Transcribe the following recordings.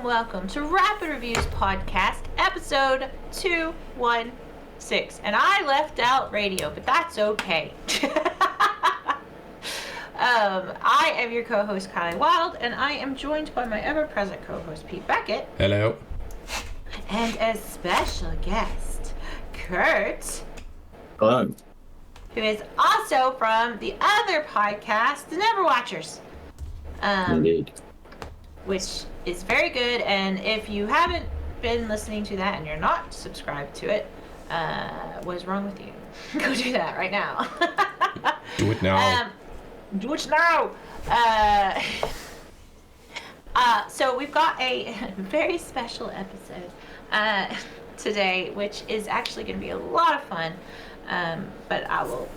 welcome to Rapid Reviews Podcast, episode 216. And I left out radio, but that's okay. I am your co-host, Kylie Wild, and I am joined by my ever-present co-host, Pete Beckett. Hello. And a special guest, Kurt. Hello. Who is also from the other podcast, The Never Watchers. Indeed. Which is very good, and if you haven't been listening to that and you're not subscribed to it, what is wrong with you? Go do that right now. Do it now. Do it now! So we've got a very special episode today, which is actually going to be a lot of fun. But I will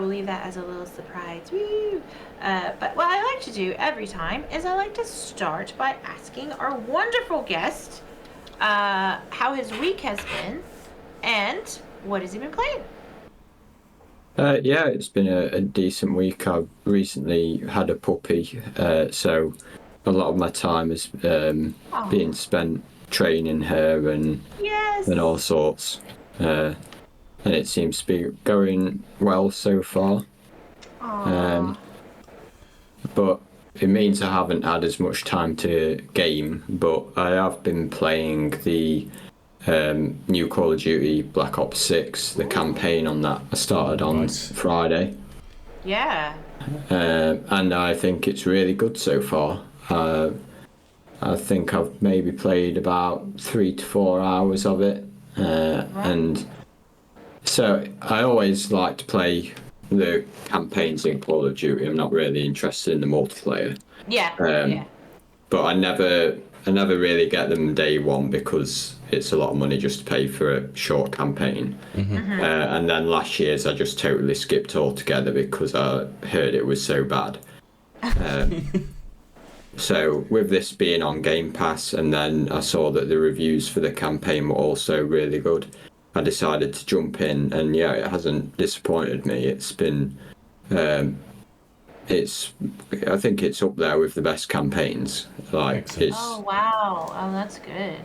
leave that as a little surprise. Woo! But what I like to do every time is I like to start by asking our wonderful guest how his week has been and what has he been playing. Yeah, it's been a decent week. I've recently had a puppy, so a lot of my time is being spent training her and all sorts. And it seems to be going well so far. But it means I haven't had as much time to game, but I have been playing the new Call of Duty Black Ops 6, the campaign on that. I started on Friday. Yeah. And I think it's really good so far. I think I've maybe played about 3 to 4 hours of it. And so I always like to play the campaigns in Call of Duty. I'm not really interested in the multiplayer. Yeah. But I never really get them day one because it's a lot of money just to pay for a short campaign. And then last year's I just totally skipped altogether because I heard it was so bad. So with this being on Game Pass, and then I saw that the reviews for the campaign were also really good, I decided to jump in, and yeah, it hasn't disappointed me. It's been, I think it's up there with the best campaigns. Oh wow! Oh, that's good.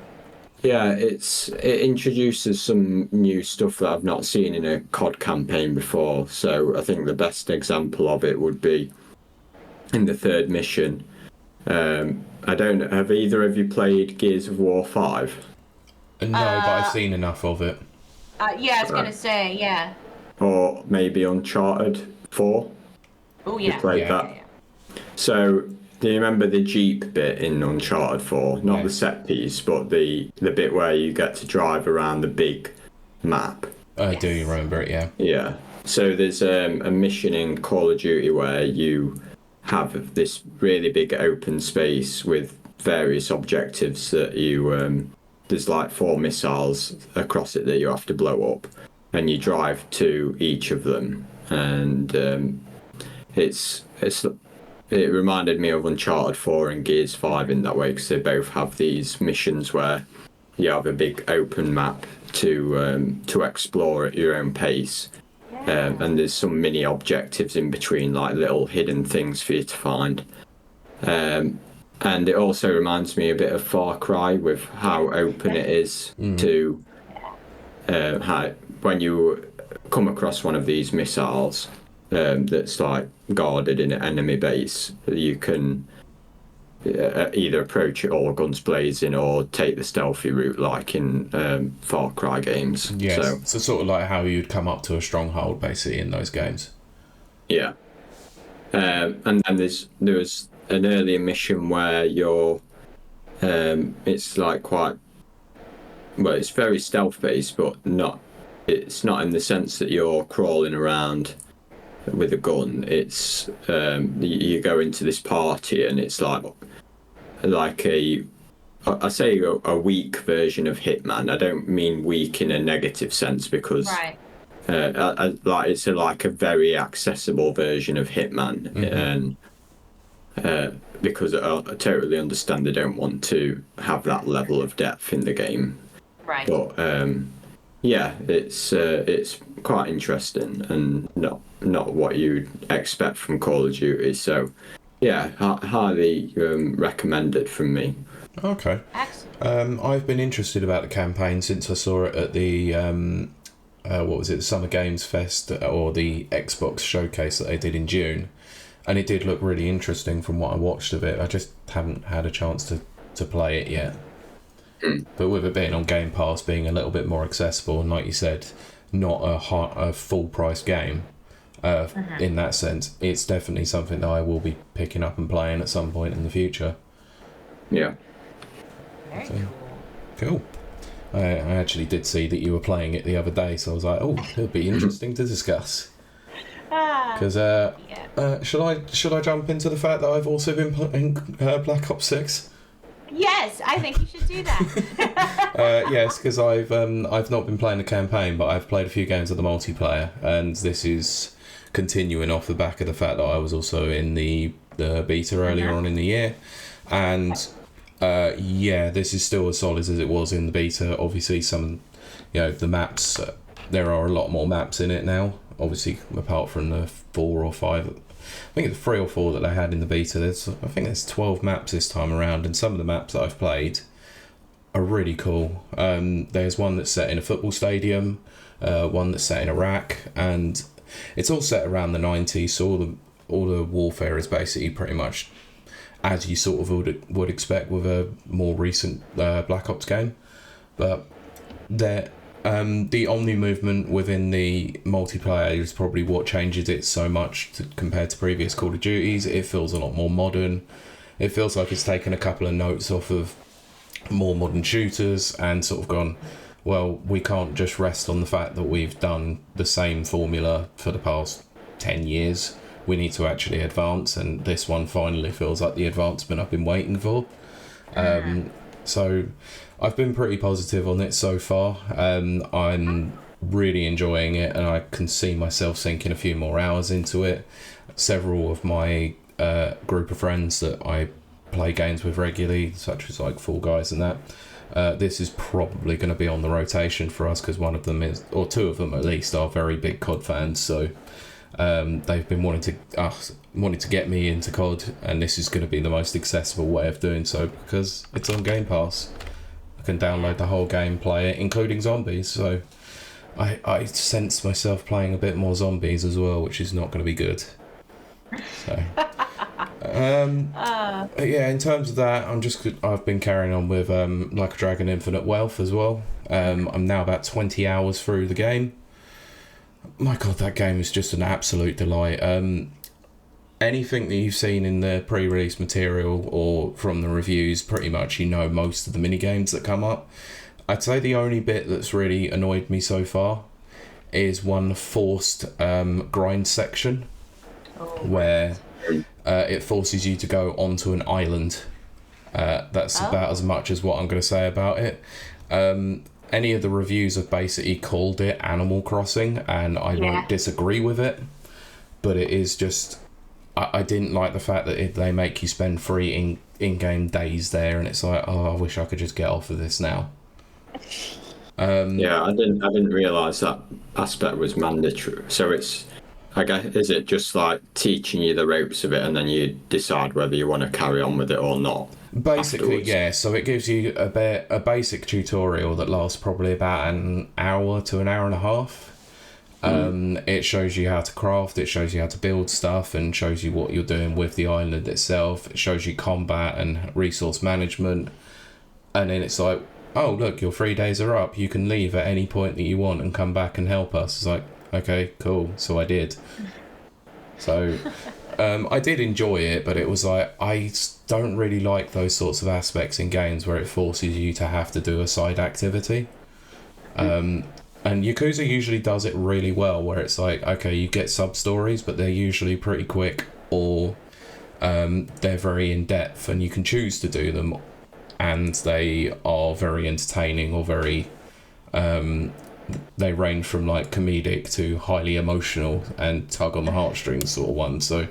Yeah, it introduces some new stuff that I've not seen in a COD campaign before. So I think the best example of it would be in the third mission. I don't know, have either of you played Gears of War 5? No, but I've seen enough of it. Yeah, I was gonna say, yeah. Or maybe Uncharted 4? Oh yeah. You played that? Yeah. So, do you remember the Jeep bit in Uncharted 4? Not the set piece, but the bit where you get to drive around the big map. I do remember it, yeah. Yeah. So there's a mission in Call of Duty where you have this really big open space with various objectives that you... there's like 4 missiles across it that you have to blow up, and you drive to each of them, and it reminded me of Uncharted 4 and Gears 5 in that way, because they both have these missions where you have a big open map to explore at your own pace. And there's some mini objectives in between, like little hidden things for you to find. And it also reminds me a bit of Far Cry with how open it is to how when you come across one of these missiles that's like guarded in an enemy base, you can either approach it all guns blazing or take the stealthy route like in Far Cry games. Yes, so sort of like how you'd come up to a stronghold basically in those games. Yeah. And then there was an earlier mission where you're it's like quite well, it's very stealth based, but it's not in the sense that you're crawling around with a gun. It's you go into this party and it's like I say a weak version of Hitman. I don't mean weak in a negative sense, because it's like a very accessible version of Hitman, and because I totally understand they don't want to have that level of depth in the game. Right. But yeah, it's quite interesting and not what you'd expect from Call of Duty. So yeah, highly recommended from me. Okay. Excellent. I've been interested about the campaign since I saw it at the what was it, the Summer Games Fest or the Xbox showcase that they did in June, and it did look really interesting from what I watched of it. I just haven't had a chance to play it yet. But with it being on Game Pass, being a little bit more accessible, and like you said, not a full price game, in that sense, it's definitely something that I will be picking up and playing at some point in the future. Yeah. Very So- cool. Cool. I actually did see that you were playing it the other day, so I was like, oh, it'll be interesting to discuss. Ah, Because yeah. should I jump into the fact that I've also been playing Black Ops 6? Yes, I think you should do that. Yes, because I've not been playing the campaign, but I've played a few games of the multiplayer, and this is continuing off the back of the fact that I was also in the beta earlier on in the year, and this is still as solid as it was in the beta. Obviously, the maps, there are a lot more maps in it now. Obviously, apart from the 4 or 5, I think it's 3 or 4 that they had in the beta. I think there's 12 maps this time around, and some of the maps that I've played are really cool. There's one that's set in a football stadium, one that's set in Iraq, and it's all set around the 90s. So all the warfare is basically pretty much as you sort of would expect with a more recent Black Ops game. But the Omni movement within the multiplayer is probably what changes it so much compared to previous Call of Duties. It feels a lot more modern. It feels like it's taken a couple of notes off of more modern shooters and sort of gone, well, we can't just rest on the fact that we've done the same formula for the past 10 years. We need to actually advance, and this one finally feels like the advancement I've been waiting for. So I've been pretty positive on it so far. I'm really enjoying it, and I can see myself sinking a few more hours into it. Several of my group of friends that I play games with regularly, such as like Fall Guys and that, this is probably going to be on the rotation for us, because one of them is, or two of them at least, are very big COD fans. So they've been wanting to get me into COD, and this is going to be the most accessible way of doing so because it's on Game Pass. I can download the whole game, play it, including zombies. So I sense myself playing a bit more zombies as well, which is not going to be good. So yeah, in terms of that, I've been carrying on with Like a Dragon Infinite Wealth as well. I'm now about 20 hours through the game. My God, that game is just an absolute delight. Anything that you've seen in the pre-release material or from the reviews, pretty much most of the mini games that come up. I'd say the only bit that's really annoyed me so far is one forced grind section where it forces you to go onto an island. That's about as much as what I'm going to say about it. Any of the reviews have basically called it Animal Crossing, and I won't disagree with it, but it is just, I didn't like the fact that they make you spend free in-game days there, and it's like, oh, I wish I could just get off of this now. Yeah, I didn't realise that aspect was mandatory. So it's, I guess, is it just like teaching you the ropes of it, and then you decide whether you want to carry on with it or not? Basically, afterwards? yeah. So it gives you a basic tutorial that lasts probably about an hour to an hour and a half. It shows you how to craft, it shows you how to build stuff, and shows you what you're doing with the island itself. It shows you combat and resource management, and then it's like, oh look, your 3 days are up. You can leave at any point that you want and come back and help us. It's like, okay, cool. So I did. So I did enjoy it, but it was like, I don't really like those sorts of aspects in games where it forces you to have to do a side activity. And Yakuza usually does it really well, where it's like, okay, you get sub-stories, but they're usually pretty quick, or they're very in-depth, and you can choose to do them, and they are very entertaining, or very... they range from like comedic to highly emotional and tug on the heartstrings sort of one. So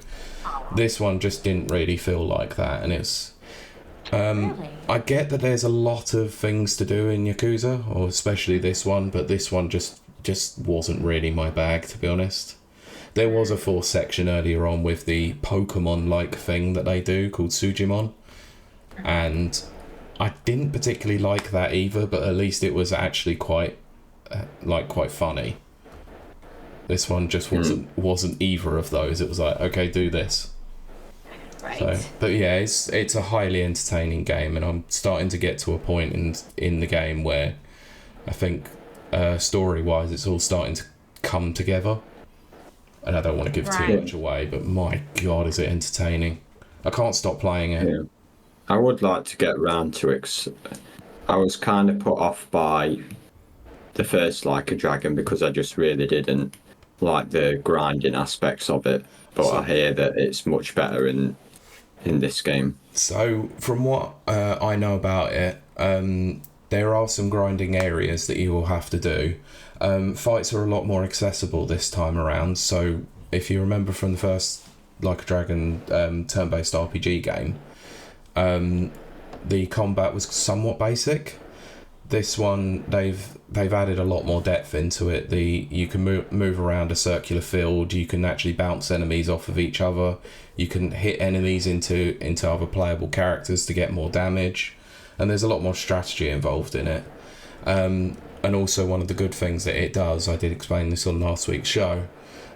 this one just didn't really feel like that, and it's Really? I get that there's a lot of things to do in Yakuza, or especially this one, but this one just wasn't really my bag, to be honest. There was a fourth section earlier on with the Pokemon like thing that they do called Sujimon, and I didn't particularly like that either, but at least it was actually quite funny. This one just wasn't either of those. It was like, okay, do this. Right. So, but yeah, it's a highly entertaining game, and I'm starting to get to a point in the game where I think story-wise it's all starting to come together. And I don't want to give too much away, but my God, is it entertaining. I can't stop playing it. Yeah. I would like to get round to it. I was kind of put off by the first Like a Dragon because I just really didn't like the grinding aspects of it. But I hear that it's much better in this game. So, from what I know about it, there are some grinding areas that you will have to do. Fights are a lot more accessible this time around. So, if you remember from the first Like a Dragon turn-based RPG game, the combat was somewhat basic. This one, they've added a lot more depth into it. You can move around a circular field. You can actually bounce enemies off of each other. You can hit enemies into other playable characters to get more damage, and there's a lot more strategy involved in it. And also, one of the good things that it does, I did explain this on last week's show.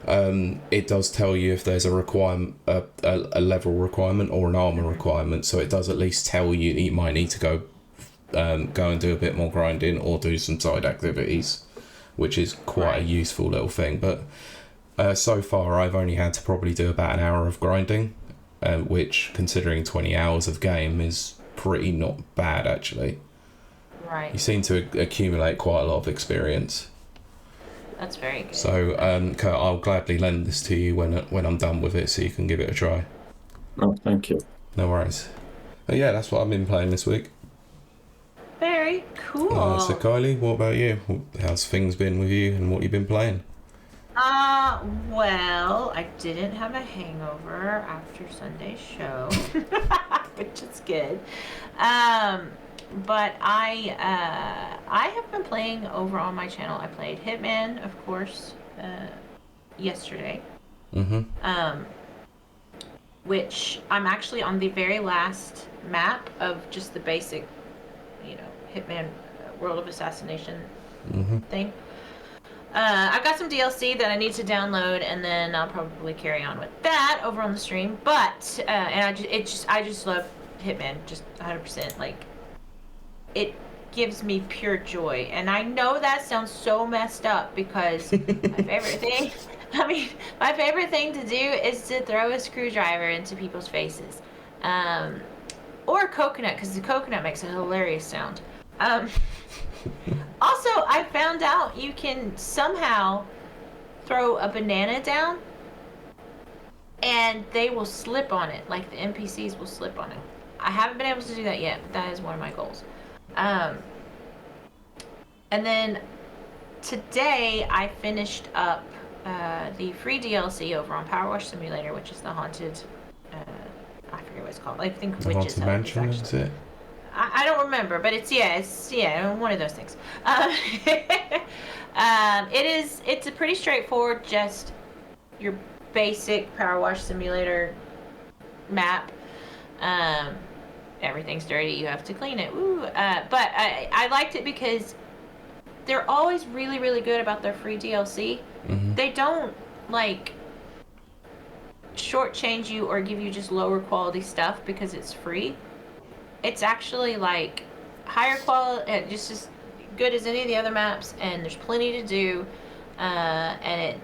It does tell you if there's a requirement, a level requirement or an armor requirement. So it does at least tell you that you might need to go and do a bit more grinding or do some side activities, which is quite a useful little thing. But so far, I've only had to probably do about an hour of grinding, which, considering 20 hours of game, is pretty not bad actually. Right. You seem to accumulate quite a lot of experience. That's very good. So, Kurt, I'll gladly lend this to you when I'm done with it, so you can give it a try. Oh, thank you. No worries. But yeah, that's what I've been playing this week. Very cool. So, Kylie, what about you? How's things been with you, and what you've been playing? Well, I didn't have a hangover after Sunday's show, which is good. But I have been playing over on my channel. I played Hitman, of course, yesterday. Mm-hmm. Which I'm actually on the very last map of just the basic, Hitman World of Assassination thing. I've got some DLC that I need to download, and then I'll probably carry on with that over on the stream. But I just love Hitman, just 100%. Like, it gives me pure joy, and I know that sounds so messed up because my favorite thing to do is to throw a screwdriver into people's faces, or a coconut, because the coconut makes a hilarious sound. Also, I found out you can somehow throw a banana down and they will slip on it, like the NPCs will slip on it. I haven't been able to do that yet, but that is one of my goals. And then today I finished up the free DLC over on Power Wash Simulator, which is the haunted, I forget what it's called. I think The Witch's Haunted Hut Mansion, is is it? I don't remember, but it's one of those things. It's a pretty straightforward, just your basic Power Wash Simulator map. Everything's dirty, you have to clean it. Woo. But I liked it because they're always really, really good about their free DLC. Mm-hmm. They don't shortchange you or give you just lower quality stuff because it's free. It's actually higher quality, just as good as any of the other maps, and there's plenty to do. I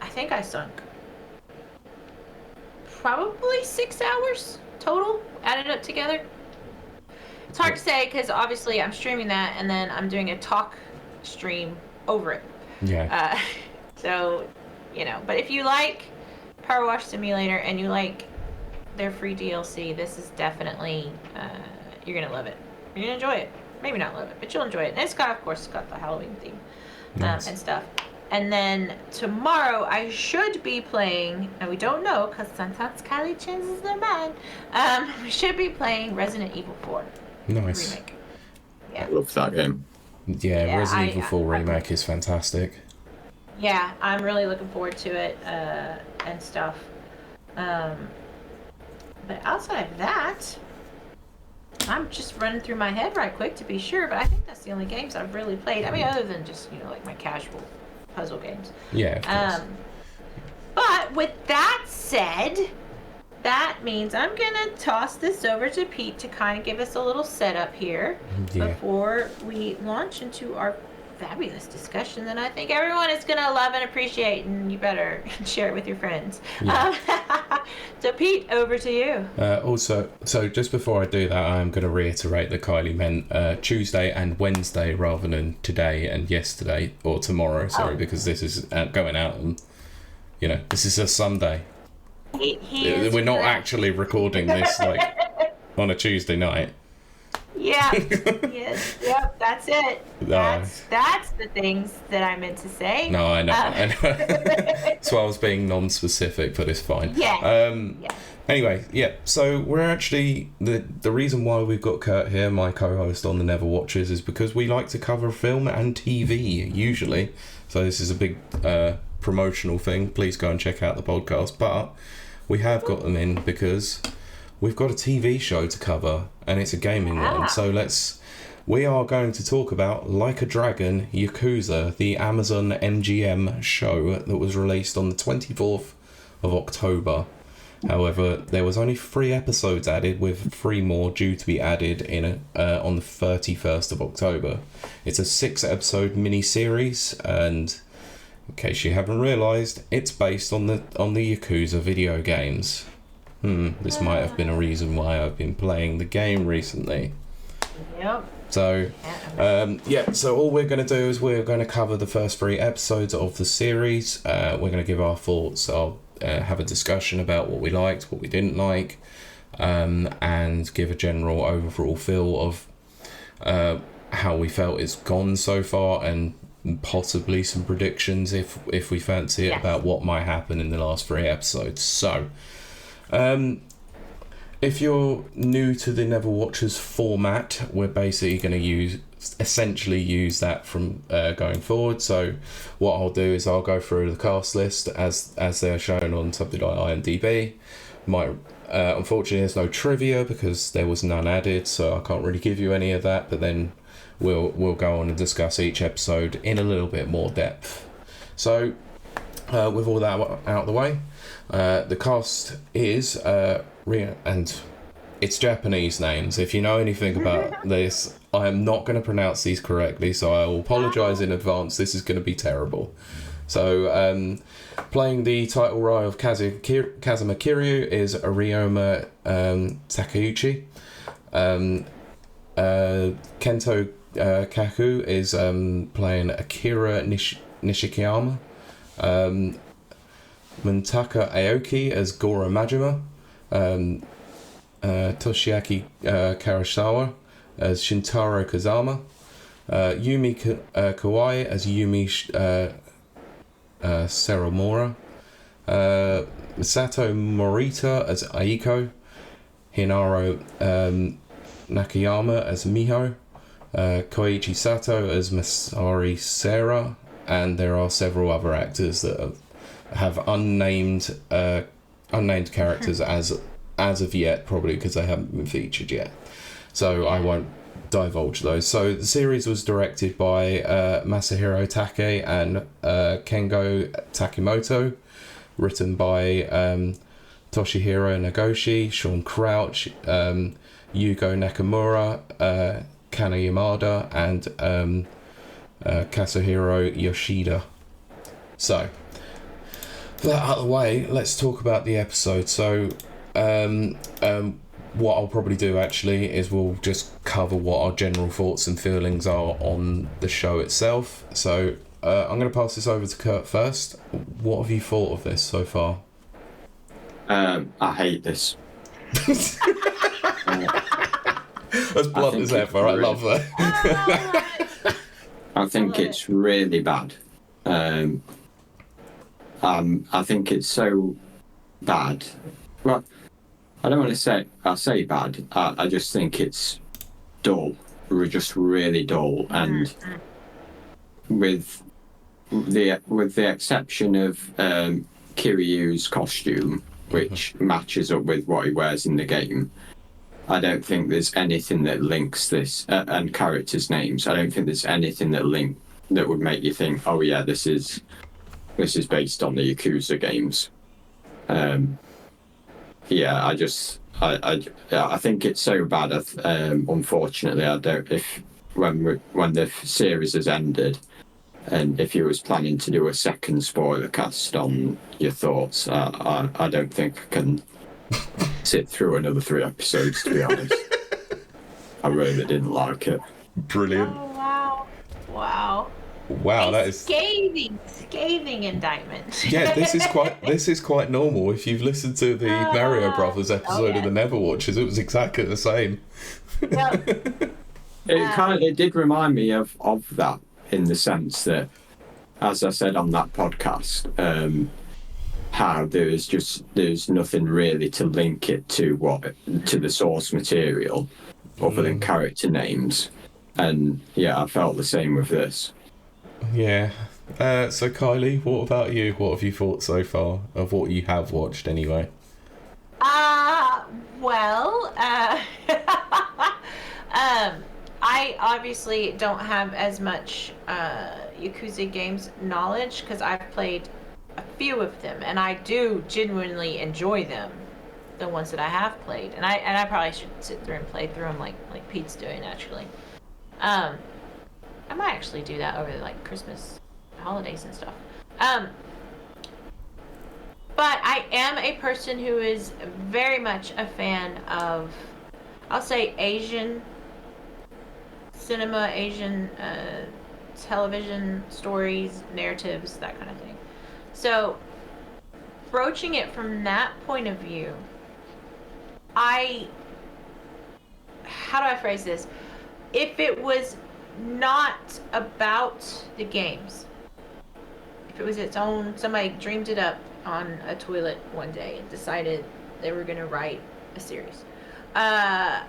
think I sunk probably 6 hours total, added up together. It's hard to say because obviously I'm streaming that and then I'm doing a talk stream over it. Yeah. But if you like Power Wash Simulator and you like their free DLC, this is definitely, you're gonna love it. You're gonna enjoy it. Maybe not love it, but you'll enjoy it. And it's got the Halloween theme Nice. and stuff. And then tomorrow I should be playing, and we don't know because sometimes Kylie changes their mind. We should be playing Resident Evil 4 Nice. remake. I love that game. Yeah, Resident Evil 4 remake is fantastic. Yeah, I'm really looking forward to it and stuff. But outside of that, I'm just running through my head right quick to be sure, but I think that's the only games I've really played. I mean, other than just, like my casual puzzle games. Yeah, of course. But with that said, that means I'm gonna toss this over to Pete to kind of give us a little setup here before we launch into our fabulous discussion that I think everyone is gonna love and appreciate, and you better share it with your friends. So Pete, over to you. Also, so just before I do that, I'm going to reiterate that Kylie meant Tuesday and Wednesday rather than today and yesterday, or tomorrow, sorry, because this is going out and, this is a Sunday. We're not actually recording this on a Tuesday night. Yeah. Yes. Yep. That's it. That's the things that I meant to say. No, I know. I know. So I was being non-specific, but it's fine. Yeah. Anyway, so we're actually the reason why we've got Kurt here, my co-host on the Never Watchers, is because we like to cover film and TV usually. So this is a big promotional thing. Please go and check out the podcast. But we have got them in because we've got a TV show to cover, and it's a gaming one. So we are going to talk about Like a Dragon Yakuza, the Amazon MGM show that was released on the 24th of October. However, there was only 3 episodes added, with 3 more due to be added on the 31st of October. It's a 6-episode mini-series, and in case you haven't realised, it's based on the Yakuza video games. This might have been a reason why I've been playing the game recently. Yep. So, so all we're going to do is we're going to cover the first 3 episodes of the series. We're going to give our thoughts. I'll have a discussion about what we liked, what we didn't like, and give a general overall feel of how we felt it's gone so far, and possibly some predictions if we fancy it about what might happen in the last 3 episodes. So, if you're new to the Never Watchers format, we're basically going to essentially use that from going forward. So what I'll do is I'll go through the cast list as they're shown on something like IMDb. Unfortunately, there's no trivia because there was none added, so I can't really give you any of that. But then we'll go on and discuss each episode in a little bit more depth. So with all that out of the way, the cast is and it's Japanese names. If you know anything about this, I am not going to pronounce these correctly, so I will apologise in advance. This is going to be terrible. So, playing the title role of Kazuma Kiryu is Arioma Takeuchi. Kento Kaku is playing Akira Nishikiyama. Muntaka Aoki as Goro Majima. Toshiaki Karasawa as Shintaro Kazama. Yumi Kawai as Yumi Seramura. Misato Morita as Aiko. Hinaro Nakayama as Miho. Koichi Sato as Masari Sera. And there are several other actors that have unnamed characters as of yet, probably because they haven't been featured yet. So I won't divulge those. So the series was directed by Masahiro Take and Kengo Takimoto, written by Toshihiro Nagoshi, Sean Crouch, Yugo Nakamura, Kana Yamada, and Kazuhiro Yoshida. So, for that out of the way, let's talk about the episode. So, what I'll probably do actually is we'll just cover what our general thoughts and feelings are on the show itself. So, I'm going to pass this over to Kurt first. What have you thought of this so far? I hate this. As blunt as ever, I love that. I think it's really bad. I think it's so bad. Well, I don't want to say I'll say bad. I just think it's dull. We're just really dull, and with the exception of Kiryu's costume, which matches up with what he wears in the game, I don't think there's anything that links this and characters' names. I don't think there's anything that would make you think, oh yeah, this is based on the Yakuza games. Yeah, I think it's so bad. Unfortunately, I don't. If when the series has ended, and if you was planning to do a second spoiler cast on your thoughts, I don't think I can sit through another 3 episodes. To be honest, I really didn't like it. Brilliant. Oh wow, wow. Wow, that is scathing indictment. Yeah, this is quite normal. If you've listened to the Mario Brothers episode of the Never Watchers, it was exactly the same. Yep. It did remind me of that, in the sense that, as I said on that podcast, how there's nothing really to link it to the source material other than character names, and yeah, I felt the same with this. Yeah. So Kylie, what about you? What have you thought so far of what you have watched anyway? Well, I obviously don't have as much Yakuza games knowledge because I've played a few of them, and I do genuinely enjoy them, the ones that I have played, and I probably should sit through and play through them like Pete's doing actually. I might actually do that over like Christmas holidays and stuff. But I am a person who is very much a fan of, I'll say, Asian cinema, Asian television stories, narratives, that kind of thing. So, broaching it from that point of view, how do I phrase this? If it was not about the games, if it was its own, somebody dreamed it up on a toilet one day and decided they were going to write a series, I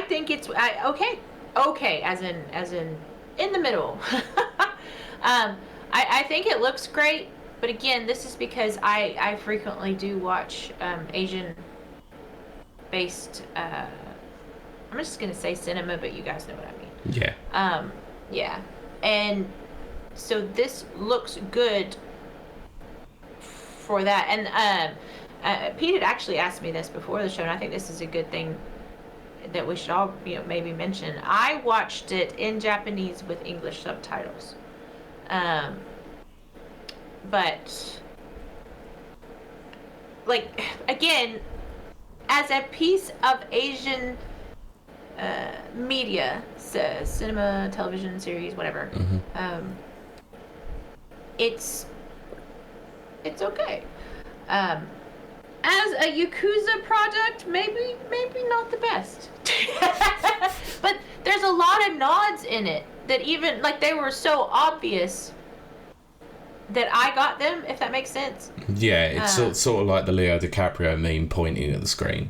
think it's okay, as in the middle. I think it looks great, but again, this is because I frequently do watch Asian based I'm just gonna say cinema, but you guys know what I mean. Yeah. Yeah. And so this looks good for that. And Pete had actually asked me this before the show, and I think this is a good thing that we should all, maybe mention. I watched it in Japanese with English subtitles. But like, again, as a piece of Asian media, so cinema, television series, whatever, it's okay. As a Yakuza product, maybe not the best. But there's a lot of nods in it that even, like, they were so obvious that I got them, if that makes sense. Yeah, it's sort of like the Leo DiCaprio meme pointing at the screen.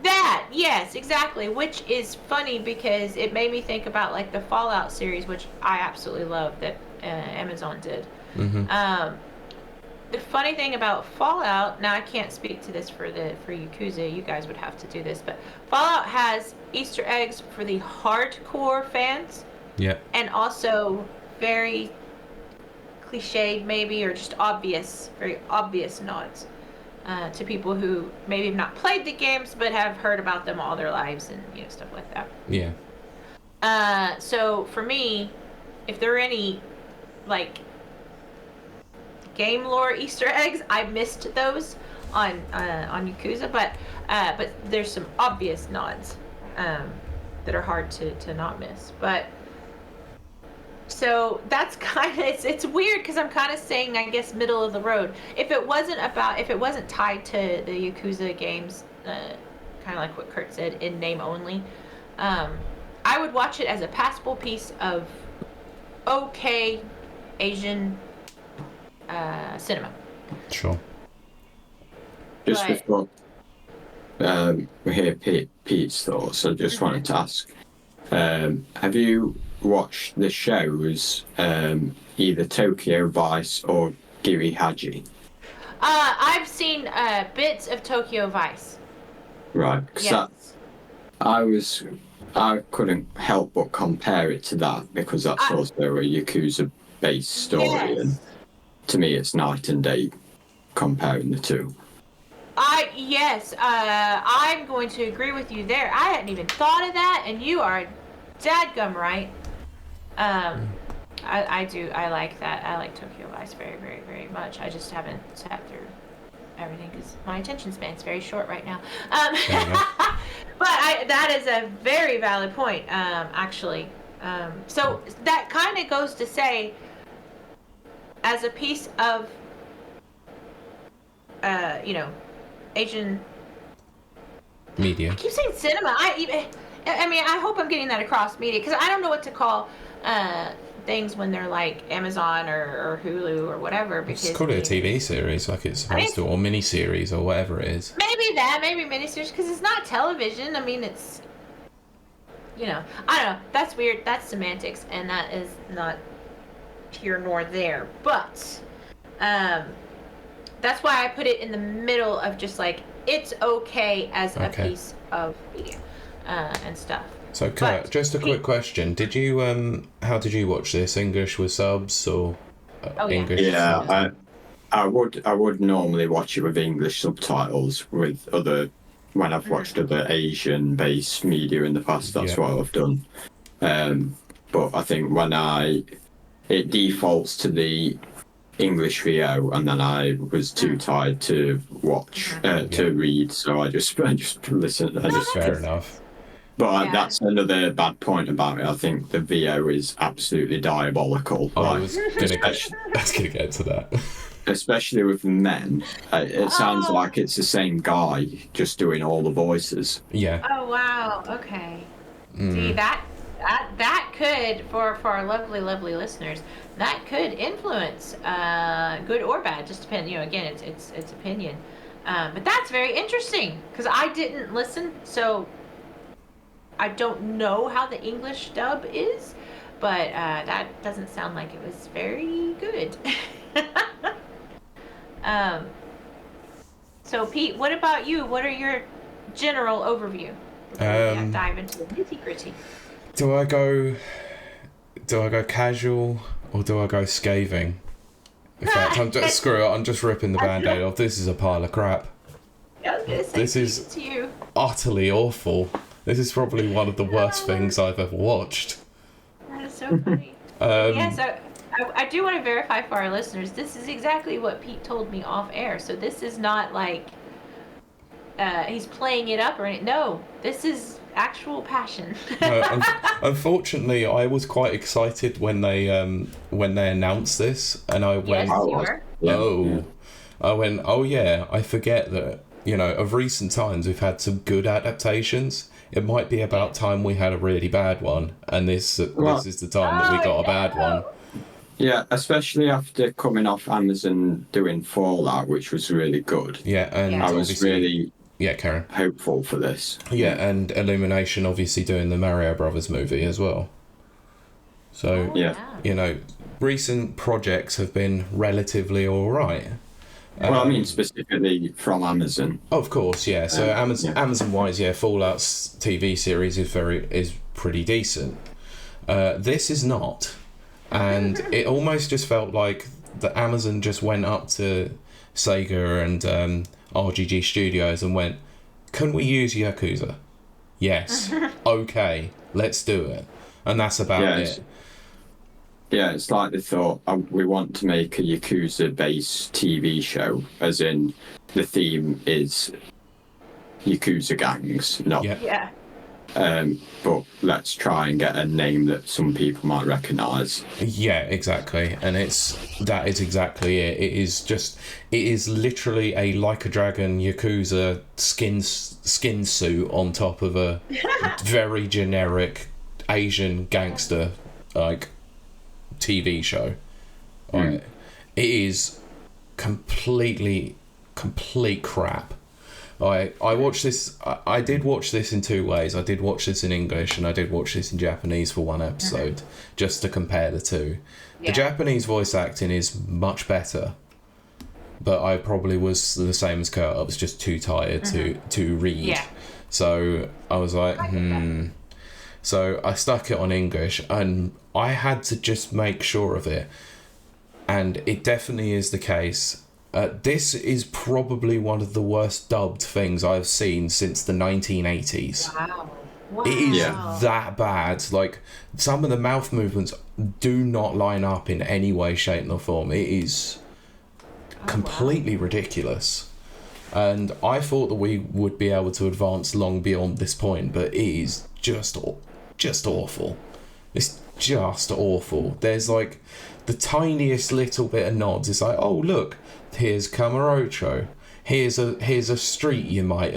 That, yes, exactly, which is funny because it made me think about like the Fallout series, which I absolutely love, that Amazon did. The funny thing about Fallout, now I can't speak to this for Yakuza, you guys would have to do this, but Fallout has Easter eggs for the hardcore fans. Yeah. And also very cliched maybe, or just very obvious nods to people who maybe have not played the games but have heard about them all their lives, and stuff like that. Yeah. So for me, if there are any like game lore Easter eggs, I missed those on Yakuza, but there's some obvious nods that are hard to not miss. But so that's kind of, it's weird because I'm kind of saying, I guess, middle of the road. If it wasn't tied to the Yakuza games, kind of like what Kurt said, in name only, I would watch it as a passable piece of okay Asian cinema. Sure. Just before we hear Pete's thoughts, I just wanted to ask, have you watched the shows either Tokyo Vice or Giri Haji? I've seen bits of Tokyo Vice. Right, because Yes. I couldn't help but compare it to that because that's also a Yakuza-based story, and Yes. to me, it's night and day comparing the two. I'm going to agree with you there. I hadn't even thought of that, and you are dadgum right. I like that. I like Tokyo Vice very, very, very much. I just haven't sat through everything because my attention span's very short right now. Fair enough. But that is a very valid point, actually. So that kind of goes to say, as a piece of, Asian Media. I keep saying cinema. I mean, I hope I'm getting that across, media, because I don't know what to call things when they're like Amazon or Hulu or whatever. Because Just call it a TV series, like it's supposed to, or mini series, or whatever it is. Maybe miniseries, because it's not television. I mean, it's, I don't know. That's weird. That's semantics, and that is not here nor there. But that's why I put it in the middle of just like, it's okay as a piece of media and stuff. So Kurt, But just a quick question: did you how did you watch this? English with subs or English? Yeah, I would normally watch it with English subtitles when I've watched other Asian-based media in the past. That's what I've done. But I think when it defaults to the English VO, and then I was too tired to watch to read, so I just listened. Fair enough. But that's another bad point about it. I think the VO is absolutely diabolical. I was gonna get to that. Especially with men, it sounds like it's the same guy just doing all the voices. Yeah. Oh wow. Okay. See that could, for our lovely listeners, that could influence good or bad, just depend. Again, it's opinion. But that's very interesting because I didn't listen, so I don't know how the English dub is, but that doesn't sound like it was very good. So Pete, what about you? What are your general overview before we dive into the nitty-gritty? Do I go casual or do I go scathing? In fact, screw it. I'm just ripping the band-aid off. This is a pile of crap. I was gonna say, This is to you. utterly awful. This is probably one of the worst things I've ever watched. That is so funny. So I do want to verify for our listeners, this is exactly what Pete told me off air. So this is not like he's playing it up or anything. No, this is actual passion. Unfortunately, I was quite excited when they announced this, and I went, oh yeah, I forget that, of recent times we've had some good adaptations. It might be about time we had a really bad one, and this is the time that we got a bad one. Yeah, especially after coming off Amazon doing Fallout, which was really good. Yeah, and I was really Karen. hopeful for this. Yeah, and Illumination obviously doing the Mario Brothers movie as well. So, recent projects have been relatively alright. Well, I mean specifically from Amazon. Of course, yeah. So Amazon-wise, Fallout's TV series is pretty decent. This is not. And it almost just felt like that Amazon just went up to Sega and RGG Studios and went, can we use Yakuza? Yes. Okay, let's do it. And that's about it. Yeah, it's like they thought, we want to make a Yakuza-based TV show, as in the theme is Yakuza gangs, not... Yeah. But let's try and get a name that some people might recognise. Yeah, exactly. And that is exactly it. It is literally a Like a Dragon Yakuza skin suit on top of a very generic Asian gangster like TV show. It is complete crap. I watched this. I did watch this in two ways. I did watch this in English and I did watch this in Japanese for one episode, just to compare the two. Yeah. The Japanese voice acting is much better, but I probably was the same as Kurt. I was just too tired to read. Yeah. So I was like, So I stuck it on English, and I had to just make sure of it. And it definitely is the case. This is probably one of the worst dubbed things I've seen since the 1980s. Wow. Wow. It is Yeah. that bad. Like, some of the mouth movements do not line up in any way, shape, or form. It is completely ridiculous. And I thought that we would be able to advance long beyond this point, but it is just awful. It's just awful. There's like the tiniest little bit of nods. It's like, oh look, here's Kamurocho. Here's a street you might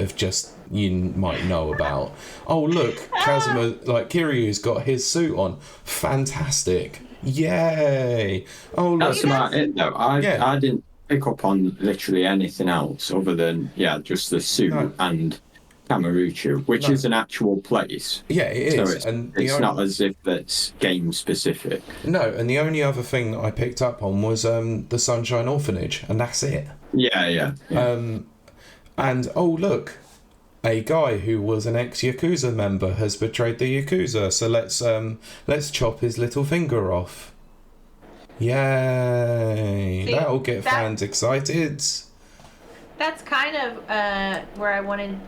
know about. Oh look, Kazuma, like Kiryu's got his suit on. Fantastic. Yay. Oh look. That's about it though. I Yeah. didn't pick up on literally anything else other than just the suit No. and Kamurocho, which is an actual place. Yeah, it So is. And the it's only- not as if it's game specific. No, and the only other thing that I picked up on was the Sunshine Orphanage, and that's it. Yeah. And oh look, a guy who was an ex-Yakuza member has betrayed the Yakuza, so let's chop his little finger off. Yay! See, That'll get that- fans excited. That's kind of where I wanted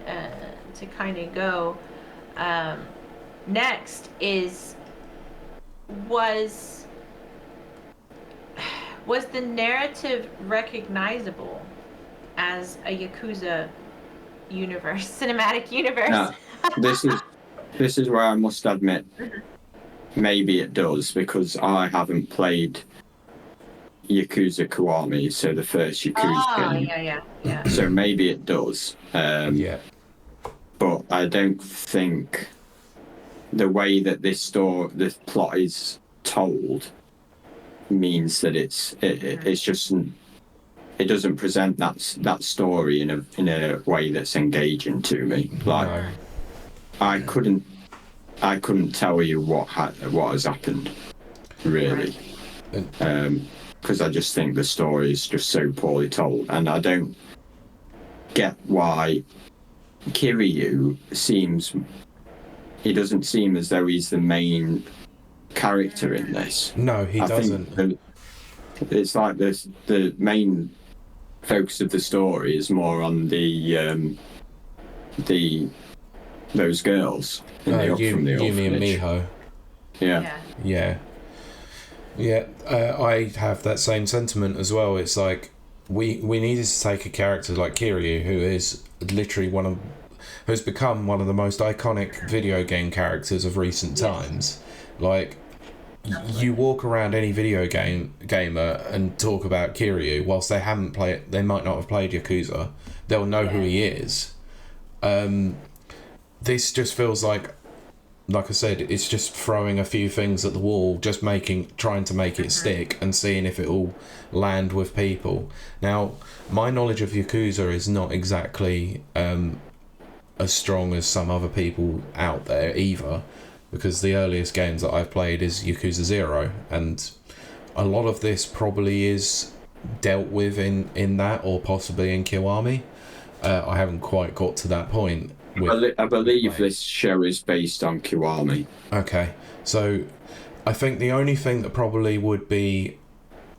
to kind of go. Next is was the narrative recognizable as a Yakuza universe, cinematic universe? No, this is where I must admit maybe it does, because I haven't played Yakuza Kiwami, so the first Yakuza game. Yeah. So maybe it does. Yeah. But I don't think the way that this plot is told means that it's just it doesn't present that story in a way that's engaging to me. Like No. I couldn't tell you what has happened really, because I just think the story is just so poorly told, and I don't get why Kiryu doesn't seem as though he's the main character in this. No, he I doesn't. think it's like the main focus of the story is more on those girls from the Yumi and orphanage. Miho. Yeah. Yeah, I have that same sentiment as well. It's like we needed to take a character like Kiryu, who is literally who's become one of the most iconic video game characters of recent times. Like, you walk around any video gamer and talk about Kiryu, whilst they might not have played Yakuza, they'll know who he is. This just feels like I said, it's just throwing a few things at the wall, just trying to make it stick and seeing if it will land with people. Now, my knowledge of Yakuza is not exactly as strong as some other people out there either, because the earliest games that I've played is Yakuza 0, and a lot of this probably is dealt with in that, or possibly in Kiwami. I haven't quite got to that point. I believe this show is based on Kiwami. Okay, so I think the only thing that probably would be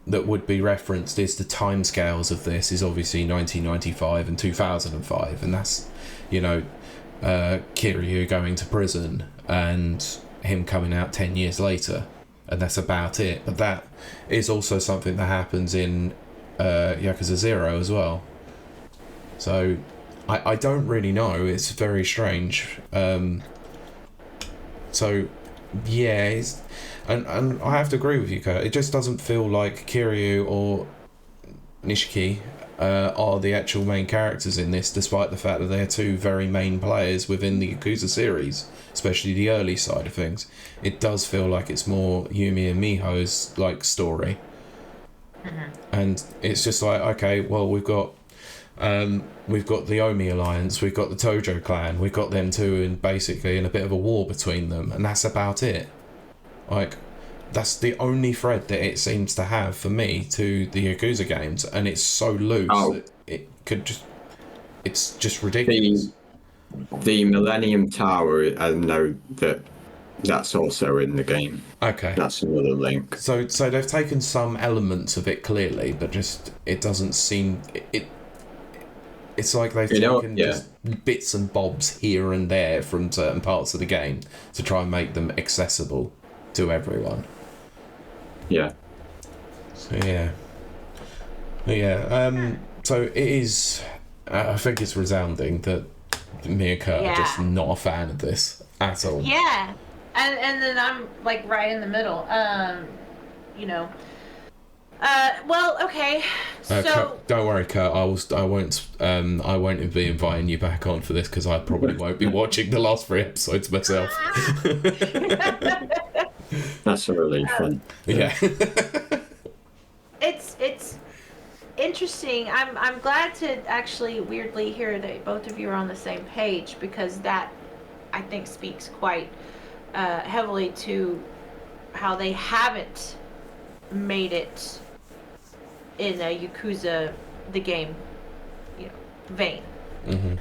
referenced is the timescales of this is obviously 1995 and 2005, and that's, Kiryu going to prison and him coming out 10 years later, and that's about it. But that is also something that happens in Yakuza 0 as well. So I don't really know. It's very strange. So yeah, and I have to agree with you, Kurt. It just doesn't feel like Kiryu or Nishiki are the actual main characters in this, despite the fact that they're two very main players within the Yakuza series, especially the early side of things. It does feel like it's more Yumi and Miho's like story, and it's just like, okay, well, we've got the Omi Alliance, we've got the Tojo clan, we've got them two in a bit of a war between them, and that's about it. Like, that's the only thread that it seems to have for me to the Yakuza games, and it's so loose that it's just ridiculous. The Millennium Tower, I know that's also in the game. Okay. That's another link. So they've taken some elements of it clearly, but just it doesn't seem it's like they've taken just bits and bobs here and there from certain parts of the game to try and make them accessible to everyone. Yeah. So yeah. So it is. I think it's resounding that me and Kurt are just not a fan of this at all. Yeah, and then I'm like right in the middle. You know. Well, okay. So Kurt, don't worry, Kurt. I won't be inviting you back on for this because I probably won't be watching the last 3 episodes myself. That's a relief one. Yeah. it's interesting. I'm glad to actually weirdly hear that both of you are on the same page, because that I think speaks quite heavily to how they haven't made it in a Yakuza the game, vein. Mm-hmm.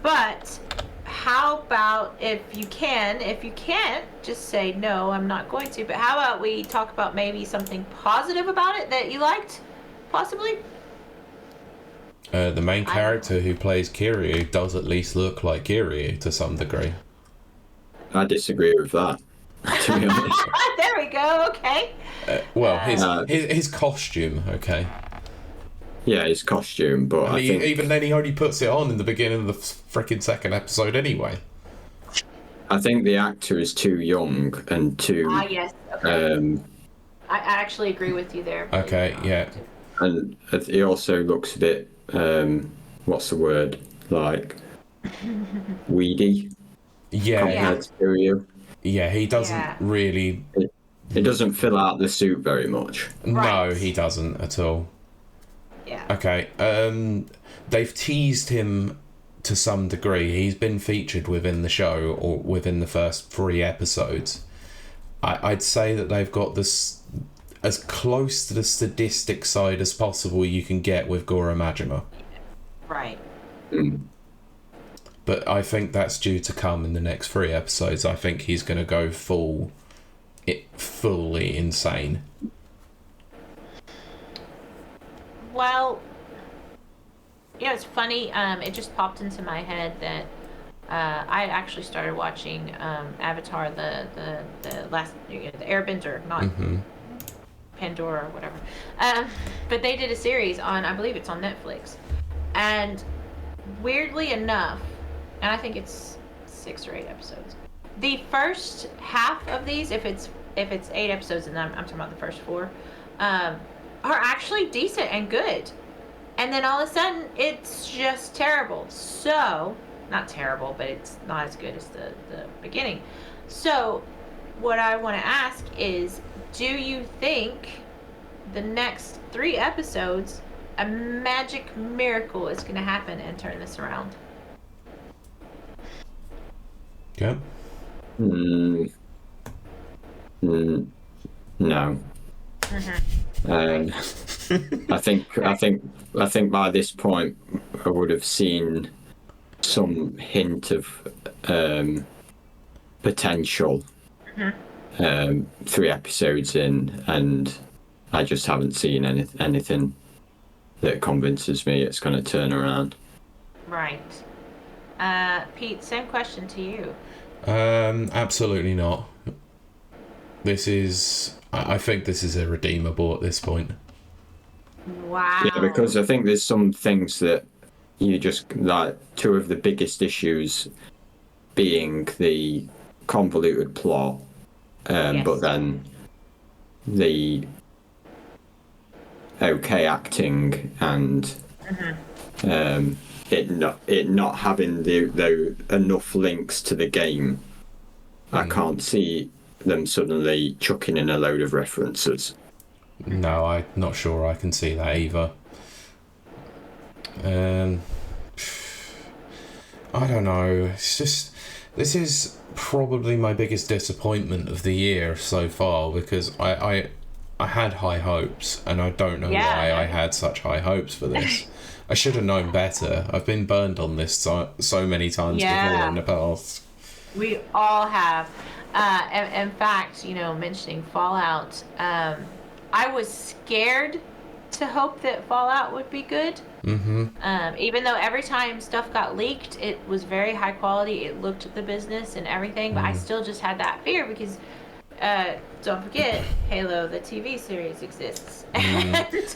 But how about if you can't, just say no, I'm not going to. But how about we talk about maybe something positive about it that you liked, possibly? The main character who plays Kiryu does at least look like Kiryu to some degree. I disagree with that, to be honest. There we go. Okay. His costume, okay. Yeah, his costume, but I think even then he only puts it on in the beginning of the freaking second episode anyway. I think the actor is too young and too. Yes. Okay. I actually agree with you there. Okay. Yeah. And he also looks a bit. What's the word? Like weedy. Yeah. Compared to Kiryu. Yeah, he doesn't really. It doesn't fill out the suit very much. Right. No, he doesn't at all. Yeah. Okay. They've teased him to some degree. He's been featured within the show or within the first 3 episodes. I'd say that they've got this as close to the sadistic side as possible you can get with Goro Majima. Right. But I think that's due to come in the next 3 episodes. I think he's going to go fully insane. Well, it's funny. It just popped into my head that I actually started watching Avatar, the last, the Airbender, not Pandora or whatever. But they did a series on, I believe it's on Netflix, and weirdly enough, and I think it's 6 or 8 episodes. The first half of these, if it's 8 episodes, and I'm talking about the first 4, are actually decent and good. And then all of a sudden, it's just terrible. So, not terrible, but it's not as good as the beginning. So, what I want to ask is, do you think the next 3 episodes, a magic miracle is going to happen and turn this around? Yeah. No. I think by this point I would have seen some hint of potential 3 episodes in, and I just haven't seen anything that convinces me it's going to turn around. Right. Pete, same question to you. Absolutely not. I think this is irredeemable at this point. Wow. Yeah, because I think there's some things that you just, like, 2 of the biggest issues being the convoluted plot, Yes. but then the okay acting and it not having the enough links to the game. I can't see them suddenly chucking in a load of references. No, I'm not sure I can see that either. I don't know. It's just, this is probably my biggest disappointment of the year so far, because I I had high hopes, and I don't know Yeah. why I had such high hopes for this. I should have known better. I've been burned on this so many times before in the past. We all have. In fact, mentioning Fallout, I was scared to hope that Fallout would be good. Mm-hmm. Even though every time stuff got leaked, it was very high quality. It looked at the business and everything, but I still just had that fear because don't forget, Halo, the TV series exists.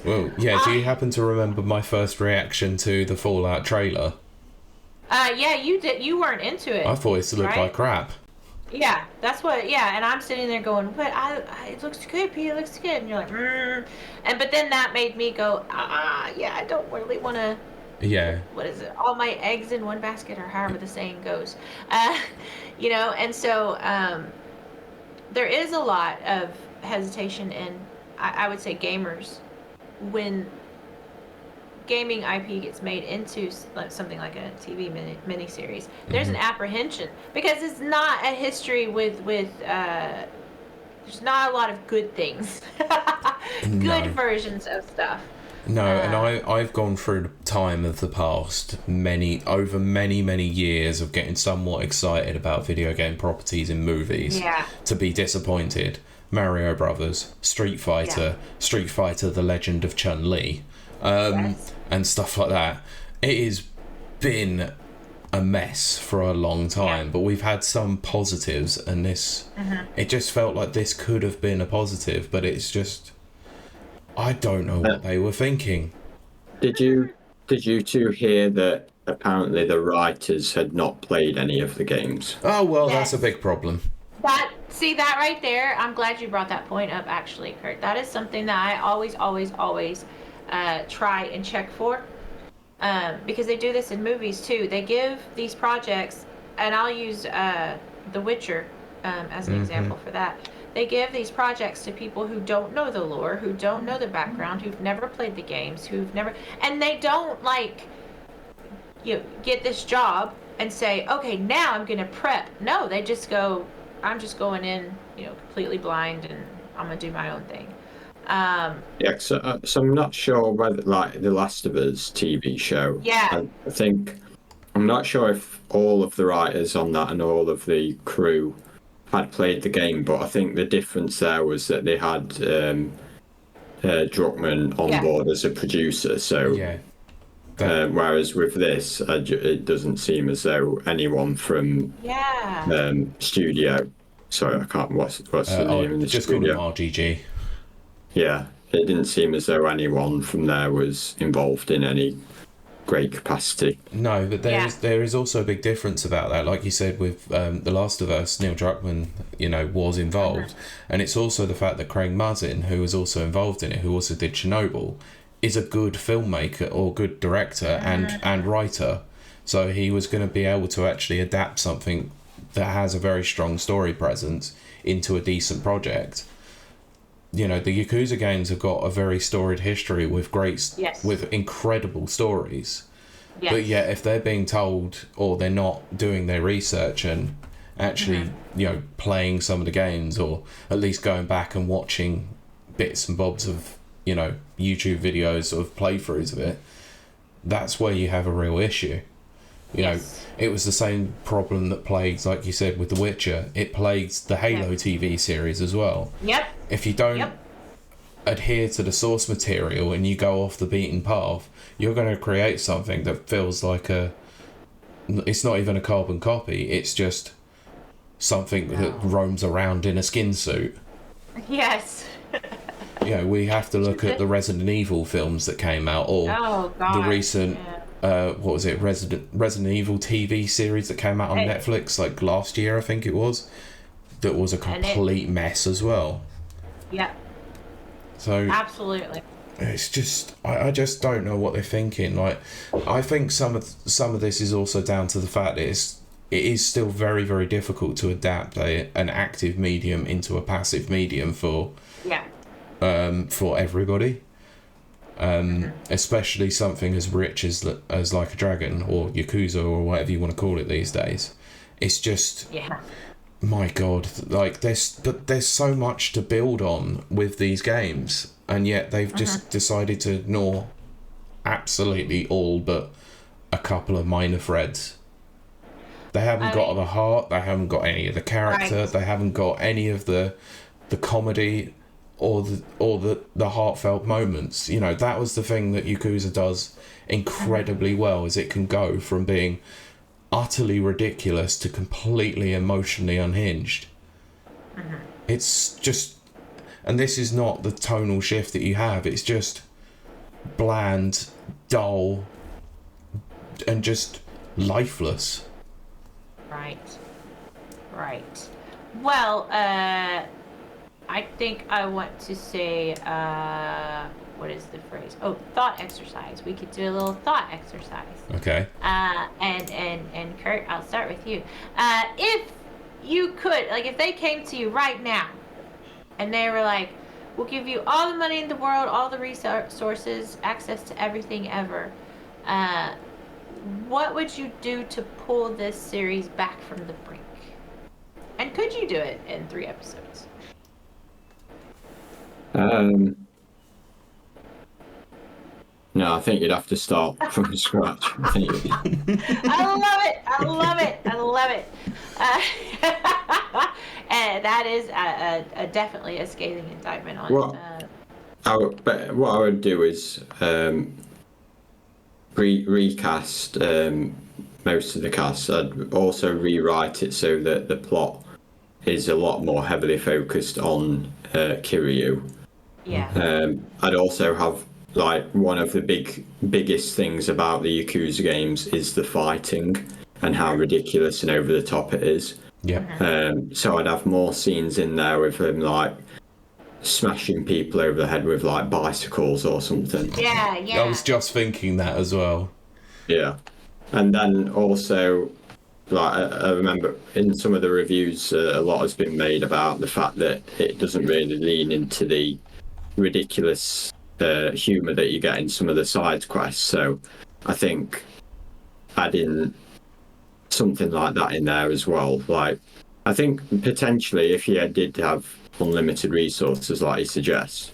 Well, yeah, do you happen to remember my first reaction to the Fallout trailer? Yeah, you did. You weren't into it. I thought it looked right? like crap. Yeah, that's what. Yeah, and I'm sitting there going, "But it looks good, Pete. It looks good." And you're like, but then that made me go, yeah, I don't really want to. Yeah. What is it? All my eggs in one basket, or however the saying goes. And so there is a lot of hesitation in, I would say, gamers when gaming IP gets made into something like a TV miniseries. There's an apprehension because it's not a history with there's not a lot of good things, good versions of stuff. No, and I've gone through the time of the past many years of getting somewhat excited about video game properties in movies to be disappointed. Mario Brothers, Street Fighter, Street Fighter: The Legend of Chun-Li, and stuff like that. It has been a mess for a long time, but we've had some positives, and this it just felt like this could have been a positive, but it's just, I don't know what they were thinking. Did you two hear that apparently the writers had not played any of the games? Oh well, that's a big problem. See that right there? I'm glad you brought that point up, actually, Kurt. That is something that I always try and check for, because they do this in movies too. They give these projects, and I'll use The Witcher as an example for that. They give these projects to people who don't know the lore, who don't know the background, who've never played the games, and they don't get this job and say, okay, now I'm gonna prep. No, they just go, I'm just going in, completely blind, and I'm gonna do my own thing. So I'm not sure whether, like, the Last of Us TV show. Yeah. I think, I'm not sure if all of the writers on that and all of the crew had played the game, but I think the difference there was that they had Druckmann on board as a producer. So whereas with this, it doesn't seem as though anyone from studio. Sorry, I can't. What's the name in the just studio? Call them RGG. Yeah, it didn't seem as though anyone from there was involved in any great capacity. No, but there is also a big difference about that. Like you said with The Last of Us, Neil Druckmann, was involved, and it's also the fact that Craig Mazin, who was also involved in it, who also did Chernobyl, is a good filmmaker or good director and writer. So he was going to be able to actually adapt something that has a very strong story presence into a decent project. The Yakuza games have got a very storied history with with incredible stories. Yes. But yet, if they're being told, or they're not doing their research and actually, playing some of the games, or at least going back and watching bits and bobs of, YouTube videos of playthroughs of it, that's where you have a real issue. It was the same problem that plagues, like you said, with The Witcher. It plagues the Halo TV series as well. Yep. If you don't adhere to the source material and you go off the beaten path, you're going to create something that feels like it's not even a carbon copy. It's just something that roams around in a skin suit. Yes. We have to look at the Resident Evil films that came out, or the recent what was it, Resident Evil TV series that came out on Netflix like last year, I think it was, that was a complete mess as well. Yeah. So absolutely. It's just, I just don't know what they're thinking. Like, I think some of this is also down to the fact that it is still very, very difficult to adapt an active medium into a passive medium for everybody. Especially something as rich as Like a Dragon or Yakuza or whatever you want to call it these days. It's just my God, like there's so much to build on with these games, and yet they've just decided to ignore absolutely all but a couple of minor threads. They haven't got the heart, they haven't got any of the character, Right. they haven't got any of the comedy or the heartfelt moments. You know, that was the thing that Yakuza does incredibly well, is it can go from being utterly ridiculous to completely emotionally unhinged. It's just, and this is not the tonal shift that you have, it's just bland, dull, and just lifeless. Right. Right. Well, I think I want to say, what is the phrase? Oh, thought exercise. We could do a little thought exercise. Okay. And Kurt, I'll start with you. If you could, like, if they came to you right now, and they were like, "We'll give you all the money in the world, all the resources, access to everything ever," what would you do to pull this series back from the brink? And could you do it in 3 episodes? No, I think you'd have to start from scratch. I think I love it. I love it. I love it. And that is definitely a scathing indictment on. Well, but what I would do is recast most of the cast. I'd also rewrite it so that the plot is a lot more heavily focused on Kiryu. Yeah. I'd also have, like, one of the biggest things about the Yakuza games is the fighting and how ridiculous and over the top it is. Yeah. So I'd have more scenes in there with him, like, smashing people over the head with, like, bicycles or something. Yeah. Yeah. I was just thinking that as well. Yeah. And then also, like, I remember in some of the reviews, a lot has been made about the fact that it doesn't really lean into the ridiculous humour that you get in some of the side quests. So I think adding something like that in there as well, like, I think potentially if you did have unlimited resources like you suggest,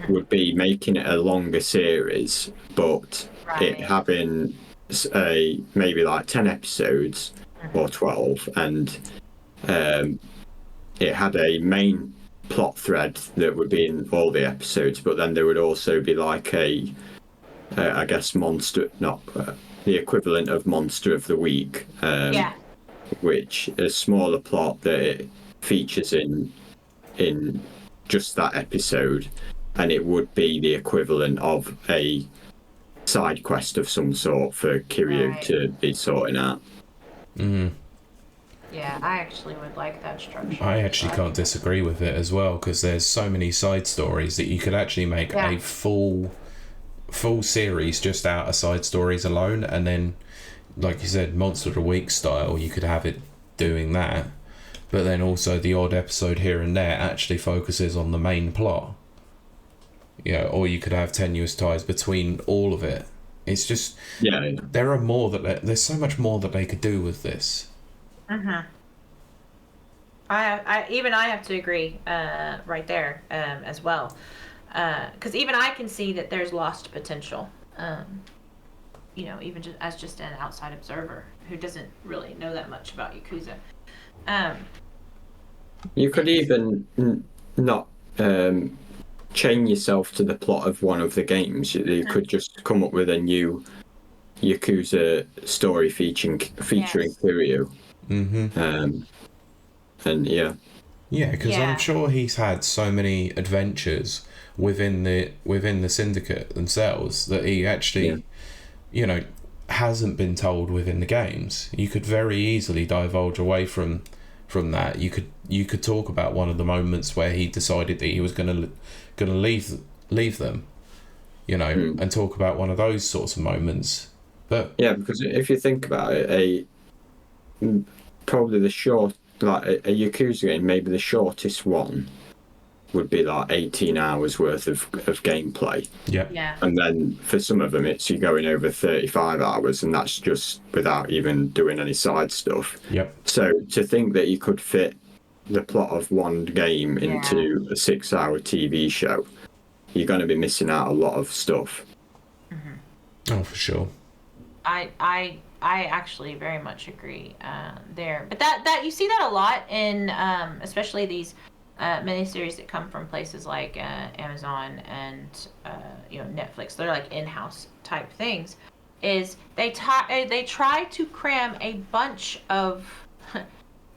would be making it a longer series, but it having maybe like 10 episodes or 12, and it had a main plot thread that would be in all the episodes, but then there would also be like I guess monster, not the equivalent of Monster of the Week, which is a smaller plot that it features in just that episode, and it would be the equivalent of a side quest of some sort for Kiryu to be sorting out. Yeah, I actually would like that structure. I actually can't disagree with it as well, because there's so many side stories that you could actually make a full series just out of side stories alone, and then, like you said, Monster of the Week style, you could have it doing that, but then also the odd episode here and there actually focuses on the main plot. Yeah, or you could have tenuous ties between all of it. It's just, there are more there's so much more that they could do with this. I have to agree right there as well, because even I can see that there's lost potential. You know, even just an outside observer who doesn't really know that much about Yakuza. You could even not chain yourself to the plot of one of the games. You could just come up with a new Yakuza story featuring Kiryu. And yeah, because I'm sure he's had so many adventures within the syndicate themselves that he actually, you know, hasn't been told within the games. You could very easily divulge away from that. You could talk about one of the moments where he decided that he was gonna leave them, you know, and talk about one of those sorts of moments. But yeah, because if you think about it, probably the short, like a Yakuza game, maybe the shortest one would be like 18 hours worth of gameplay. Yep. Yeah. And then for some of them, it's you're going over 35 hours, and that's just without even doing any side stuff. Yep. So to think that you could fit the plot of one game into a 6-hour TV show, you're going to be missing out a lot of stuff. Oh, for sure. I actually very much agree there. But that you see that a lot in especially these miniseries that come from places like Amazon and Netflix. They're like in-house type things. Is they try to cram a bunch of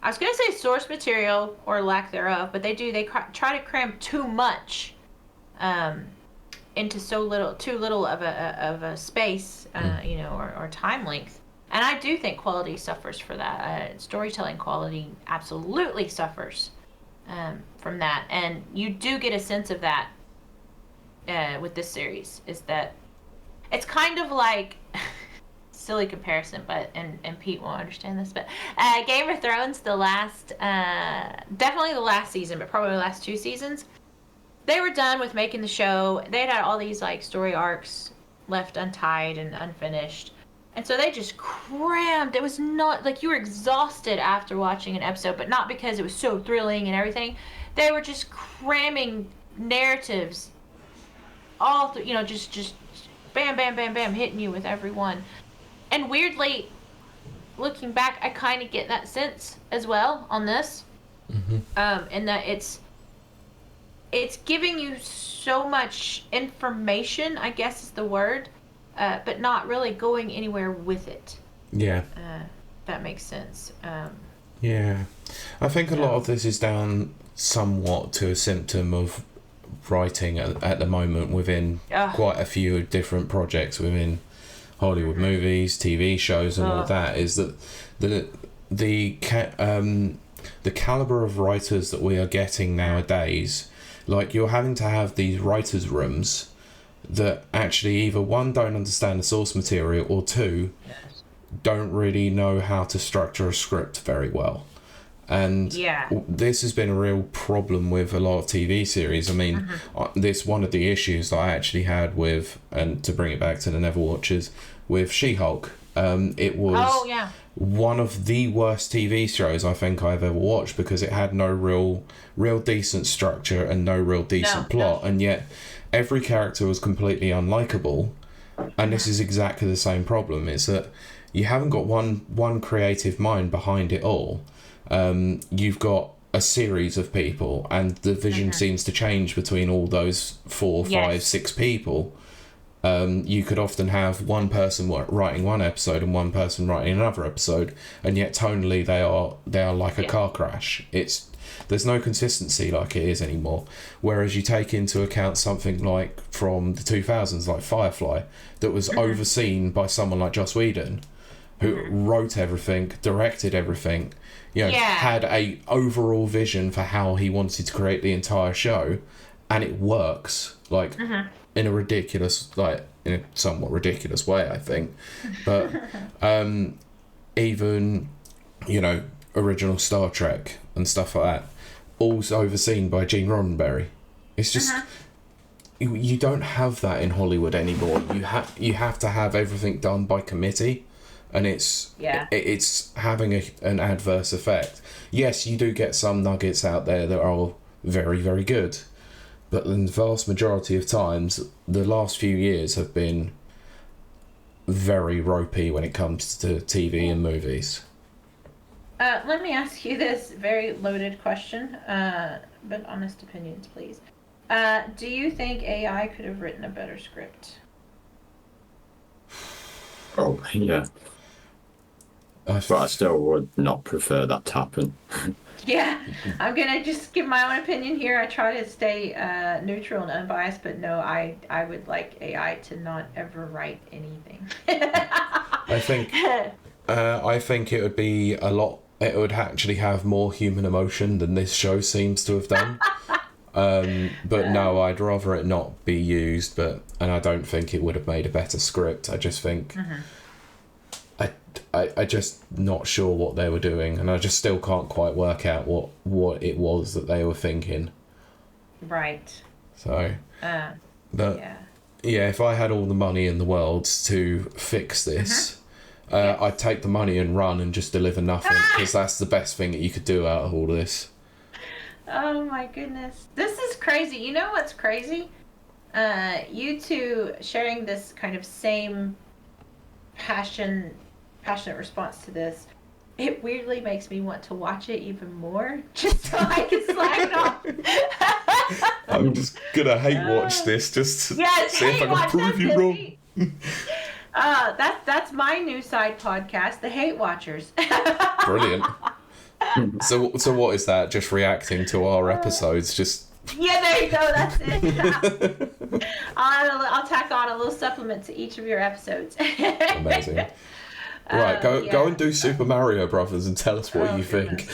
I was gonna say source material or lack thereof, but they try to cram too much into too little of a space, or time length. And I do think quality suffers for that. Storytelling quality absolutely suffers from that, and you do get a sense of that with this series. Is that it's kind of like silly comparison, but and Pete won't understand this, but Game of Thrones, definitely the last season, but probably the last 2 seasons, they were done with making the show. They'd had all these like story arcs left untied and unfinished, and so they just crammed. It was not like you were exhausted after watching an episode, but not because it was so thrilling and everything. They were just cramming narratives all through, just bam, bam, bam, bam, hitting you with every one. And weirdly, looking back, I kind of get that sense as well on this. In that it's giving you so much information, I guess is the word, but not really going anywhere with it. Yeah. That makes sense. Yeah. I think a lot of this is down somewhat to a symptom of writing at the moment within quite a few different projects within Hollywood movies, TV shows, and all that, is that the caliber of writers that we are getting nowadays, like you're having to have these writers' rooms that actually either one, don't understand the source material, or two, don't really know how to structure a script very well. And this has been a real problem with a lot of TV series. I mean, this one of the issues that I actually had with, and to bring it back to the Never Watchers, with She-Hulk. It was one of the worst TV shows I think I've ever watched, because it had no real decent structure and no real decent plot, and yet every character was completely unlikable. And this is exactly the same problem. It's that you haven't got one creative mind behind it all. You've got a series of people, and the vision seems to change between all those 4, 5, 6 people. You could often have one person writing one episode and one person writing another episode, and yet tonally they are like a car crash. There's no consistency like it is anymore. Whereas you take into account something like from the 2000s, like Firefly, that was overseen by someone like Joss Whedon, who wrote everything, directed everything, had a overall vision for how he wanted to create the entire show, and it works in a somewhat ridiculous way, I think. But even original Star Trek and stuff like that, all overseen by Gene Roddenberry. It's just you don't have that in Hollywood anymore. You have to have everything done by committee. And it's having an adverse effect. Yes, you do get some nuggets out there that are very, very good, but the vast majority of times, the last few years have been very ropey when it comes to TV and movies. Let me ask you this very loaded question, but honest opinions, please. Do you think AI could have written a better script? Oh, yeah. But I still would not prefer that to happen. Yeah, I'm gonna just give my own opinion here. I try to stay neutral and unbiased, but no, I would like AI to not ever write anything. I think it would be a lot. It would actually have more human emotion than this show seems to have done. But no, I'd rather it not be used. And I don't think it would have made a better script. I just think. I just not sure what they were doing, and I just still can't quite work out what it was that they were thinking. Right. So, Uh, but yeah. yeah, if I had all the money in the world to fix this, Yes. I'd take the money and run and just deliver nothing, because that's the best thing that you could do out of all this. Oh my goodness. This is crazy. You know what's crazy? You two sharing this kind of same passionate response to this. It weirdly makes me want to watch it even more, just so I can slag it off. I'm just gonna hate watch this just to Yes, see if I hate can watch, prove that's you gonna wrong. be- that's my new side podcast, The Hate Watchers. Brilliant. So what is that? Just reacting to our episodes? Just Yeah, there you go. That's it. I'll tack on a little supplement to each of your episodes. amazing. Right, go and do Super Mario Brothers and tell us what you think.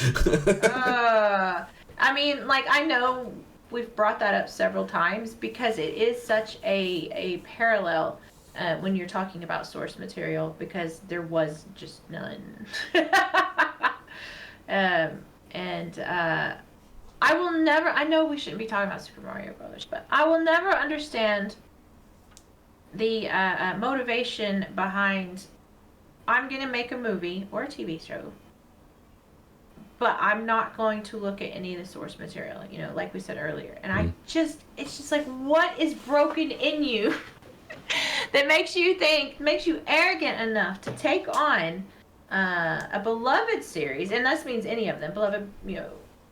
I mean, like, I know we've brought that up several times because it is such a parallel when you're talking about source material, because there was just none. I will never, I know we shouldn't be talking about Super Mario Brothers, but I will never understand the motivation behind, I'm going to make a movie or a TV show, but I'm not going to look at any of the source material, you know, like we said earlier. And it's just like, what is broken in you that makes you arrogant enough to take on a beloved series, and this means any of them, beloved, you know,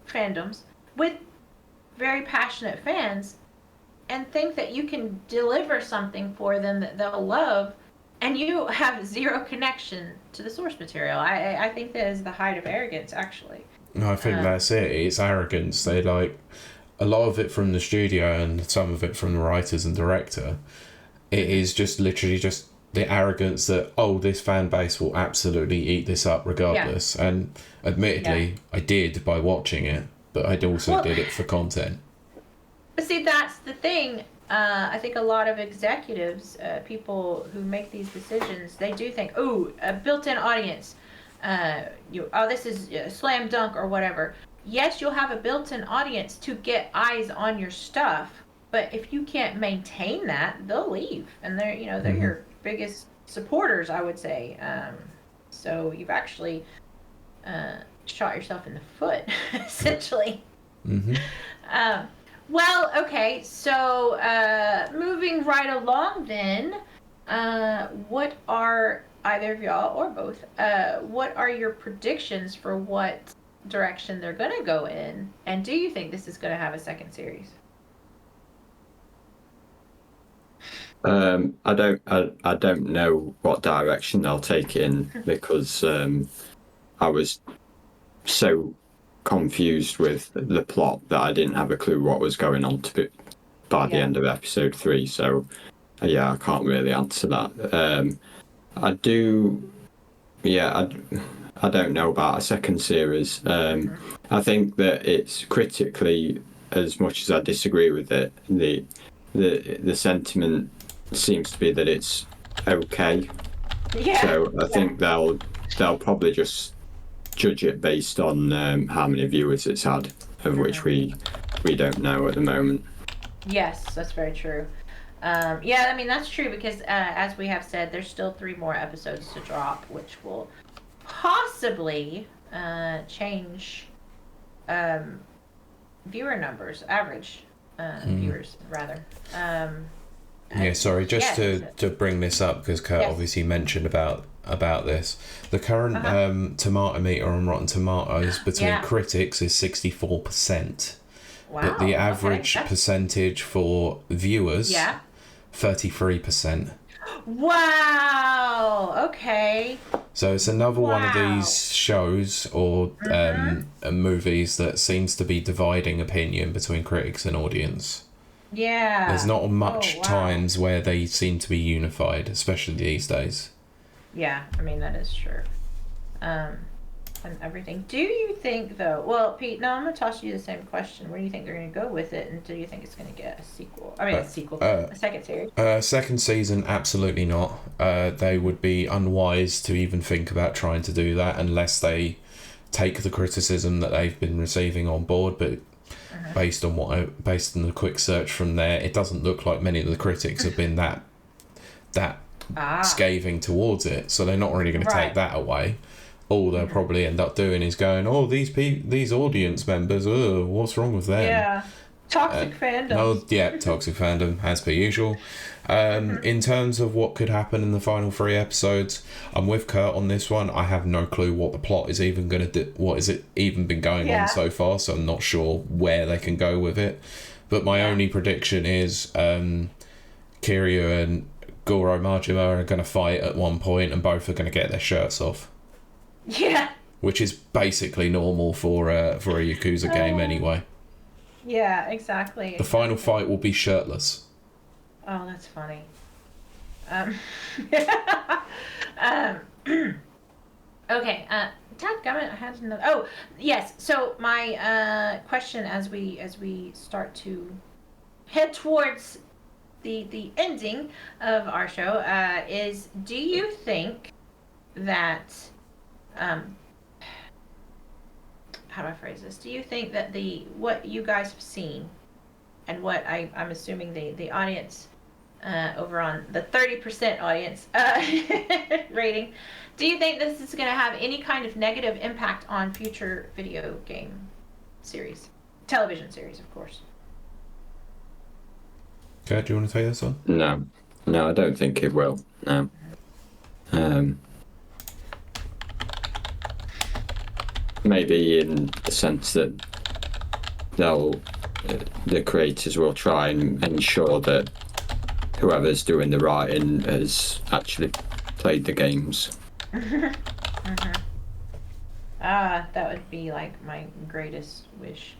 fandoms, with very passionate fans, and think that you can deliver something for them that they'll love, and you have zero connection to the source material. I think that is the height of arrogance, actually. No, I think that's it. It's arrogance. They like a lot of it from the studio and some of it from the writers and director. It is just literally just the arrogance that, oh, this fan base will absolutely eat this up regardless. Yeah. And admittedly, I did by watching it, but I also did it for content. But see, that's the thing. I think a lot of executives, people who make these decisions, they do think, oh, a built-in audience. This is a slam dunk or whatever. Yes, you'll have a built-in audience to get eyes on your stuff, but if you can't maintain that, they'll leave, and they're your biggest supporters, I would say. So you've actually shot yourself in the foot, essentially. Mm-hmm. Well, okay, so moving right along then, what are, either of y'all or both, what are your predictions for what direction they're going to go in? And do you think this is going to have a second series? I don't know what direction they'll take it in, because I was so confused with the plot that I didn't have a clue what was going on by the end of episode 3. So yeah, I can't really answer that. I don't know about a second series. I think that it's critically, as much as I disagree with it, the sentiment seems to be that it's okay. Yeah. So I think they'll probably just judge it based on how many viewers it's had, of which we don't know at the moment. Yes, that's very true. I mean, that's true, because as we have said, there's still 3 more episodes to drop, which will possibly change viewer numbers, average viewers, rather. To bring this up, because Kurt obviously mentioned about this. The current tomato meter on Rotten Tomatoes between critics is 64%. Wow. But the average percentage for viewers, 33%. Wow. Okay. So it's another one of these shows or movies that seems to be dividing opinion between critics and audience. Yeah. There's not much times where they seem to be unified, especially these days. Yeah, I mean, that is true. And everything. Do you think, though... Well, Pete, no, I'm going to toss you the same question. Where do you think they're going to go with it? And do you think it's going to get a sequel? I mean, a second series? Second season, absolutely not. They would be unwise to even think about trying to do that unless they take the criticism that they've been receiving on board. But based on based on the quick search from there, it doesn't look like many of the critics have been that scathing towards it. So they're not really going to take that away. All they'll probably end up doing is going, "Oh, these audience members, what's wrong with them?" Yeah, toxic fandom. No, yeah, toxic fandom as per usual. In terms of what could happen in the final 3 episodes, I'm with Kurt on this one. I have no clue what the plot is even going to do. What has it even been going on so far? So I'm not sure where they can go with it. But my only prediction is Kiryu and Goro Majima are going to fight at one point, and both are going to get their shirts off. Yeah. Which is basically normal for a Yakuza game anyway. Yeah, exactly. The final fight will be shirtless. Oh, that's funny. Okay. Dadgummit, I had another. Oh, yes. So my question as we start to head towards the ending of our show is: do you think that how do I phrase this? Do you think that what you guys have seen and what I'm assuming the audience over on the 30% audience rating, do you think this is going to have any kind of negative impact on future video game series? Television series, of course. Okay, do you want to take this one? No, I don't think it will. No. Maybe in the sense that the creators will try and ensure that whoever's doing the writing has actually played the games. That would be like my greatest wish.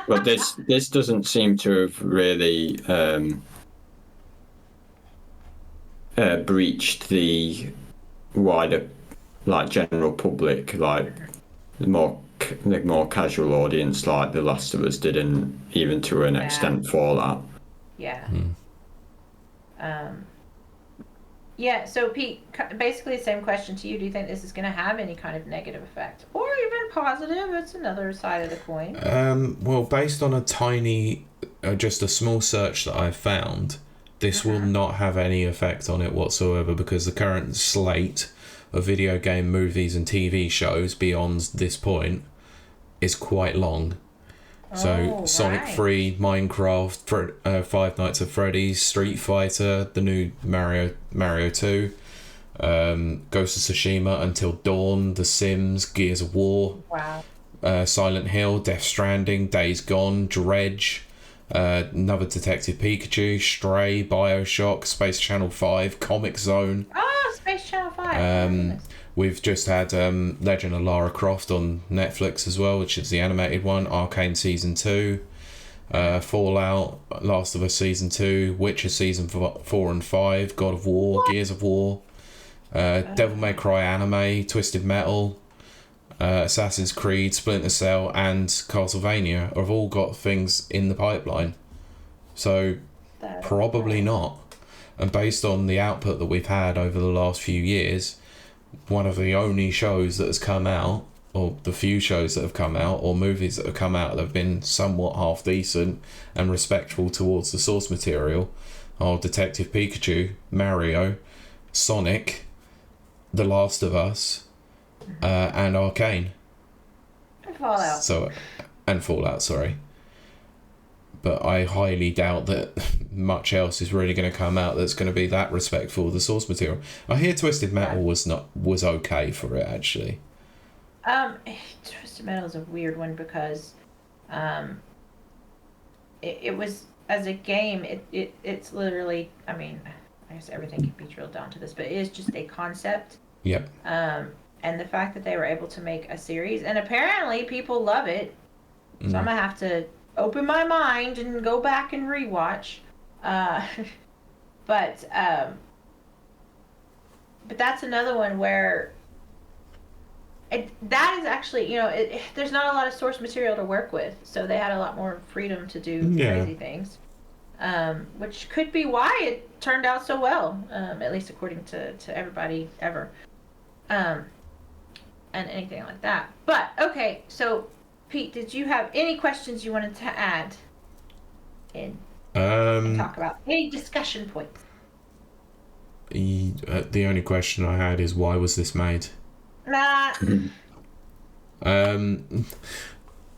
But this doesn't seem to have really breached the wider, like, general public, like the more casual audience, like The Last of Us didn't, even to an extent, Fallout. Yeah. Yeah, so Pete, basically the same question to you. Do you think this is going to have any kind of negative effect? Or even positive? It's another side of the coin. Well, based on just a small search that I've found, this will not have any effect on it whatsoever, because the current slate of video game movies and TV shows beyond this point is quite long. So Sonic 3, Minecraft, Five Nights at Freddy's, Street Fighter, the new Mario 2, Ghost of Tsushima, Until Dawn, The Sims, Gears of War, Silent Hill, Death Stranding, Days Gone, Dredge, another Detective Pikachu, Stray, Bioshock, Space Channel 5, Comic Zone. Oh, Space Channel 5. We've just had Legend of Lara Croft on Netflix as well, which is the animated one. Arcane Season 2. Fallout, Last of Us Season 2. Witcher Season 4 and 5. God of War, Gears of War. Devil May Cry anime. Twisted Metal. Assassin's Creed, Splinter Cell and Castlevania have all got things in the pipeline. So probably not. And based on the output that we've had over the last few years, one of the only shows that has come out, or the few shows that have come out, or movies that have come out that have been somewhat half decent and respectful towards the source material, are Detective Pikachu, Mario, Sonic, The Last of Us, and Arcane. And Fallout. Fallout, sorry. But I highly doubt that much else is really going to come out that's going to be that respectful of the source material. I hear Twisted Metal was okay for it, actually. Twisted Metal is a weird one because it was, as a game, it's literally, I mean, I guess everything can be drilled down to this, but it is just a concept. Yep. And the fact that they were able to make a series, and apparently people love it, so I'm gonna have to open my mind and go back and rewatch. But that's another one where that is actually, there's not a lot of source material to work with, so they had a lot more freedom to do crazy things, which could be why it turned out so well, at least according to everybody ever, and anything like that. But okay, so Pete, did you have any questions you wanted to add in and talk about? Any discussion points? The only question I had is, why was this made?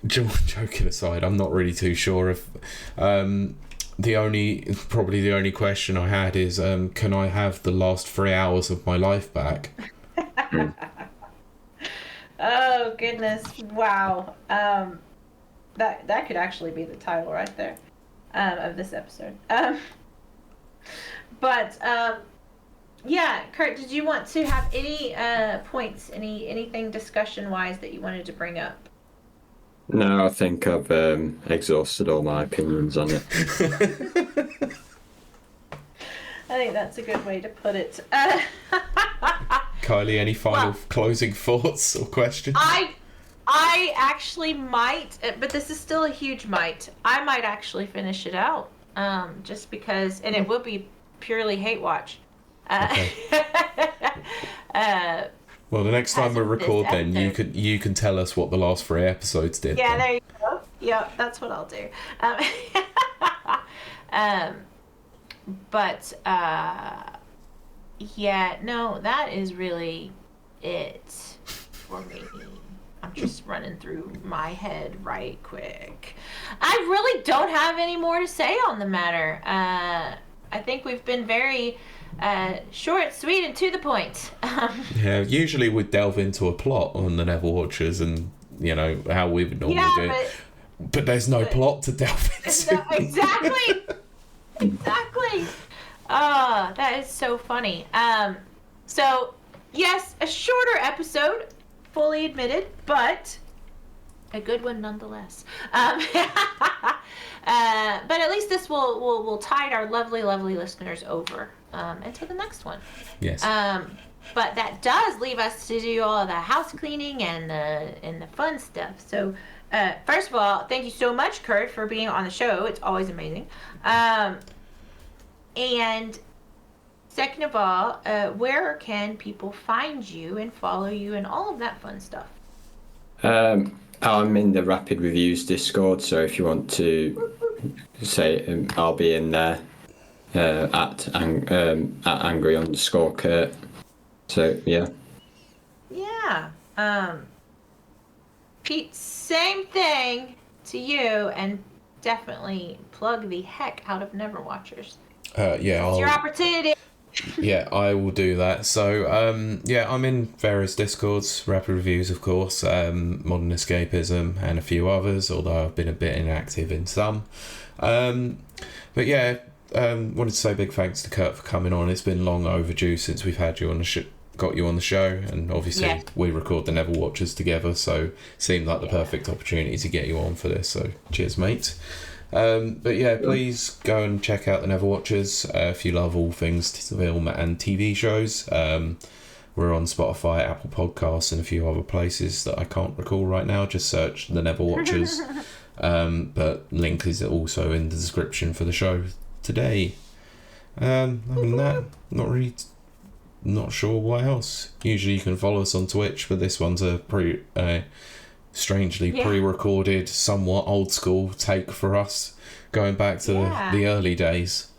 Joking aside, I'm not really too sure if the only question I had is, can I have the last 3 hours of my life back? Oh goodness! Wow. That could actually be the title right there of this episode. Yeah, Kurt, did you want to have any points, anything discussion wise that you wanted to bring up? No, I think I've exhausted all my opinions on it. I think that's a good way to put it. Kylie, any final closing thoughts or questions? I actually might, but this is still a huge might. I might actually finish it out, just because, and it will be purely hate watch. Okay. Well, the next time we record, then you can tell us what the last 3 episodes did. Yeah, then. there you go. Yeah, that's what I'll do. Yeah, no, that is really it for me. I'm just running through my head right quick. I really don't have any more to say on the matter. I think we've been very short, sweet, and to the point. Yeah, usually we delve into a plot on the Neville Watchers and, how we would normally do it. But there's no plot to delve into. No, exactly. Exactly. Oh, that is so funny. So, yes, a shorter episode, fully admitted, but a good one nonetheless. But at least this will tide our lovely, lovely listeners over until the next one. Yes. But that does leave us to do all of the house cleaning and the fun stuff. So, first of all, thank you so much, Kurt, for being on the show. It's always amazing. And second of all, where can people find you and follow you and all of that fun stuff? I'm in the Rapid Reviews Discord, so if you want to say, I'll be in there at angry_Kurt. So yeah. Yeah. Pete, same thing to you, and definitely plug the heck out of Neverwatchers. Yeah, it's your opportunity. Yeah, I will do that. So, I'm in various Discords, Rapid Reviews, of course, Modern Escapism, and a few others, although I've been a bit inactive in some. But yeah, wanted to say big thanks to Kurt for coming on. It's been long overdue since we've had you on got you on the show, and obviously we record the Neville Watchers together, so it seemed like the perfect opportunity to get you on for this. So, cheers, mate. But yeah, please go and check out the Neville Watchers if you love all things film and TV shows. We're on Spotify, Apple Podcasts, and a few other places that I can't recall right now. Just search the Neville Watchers. But link is also in the description for the show today. Other than that, not sure what else. Usually you can follow us on Twitch, but this one's a strangely pre-recorded, somewhat old school take for us, going back to the early days.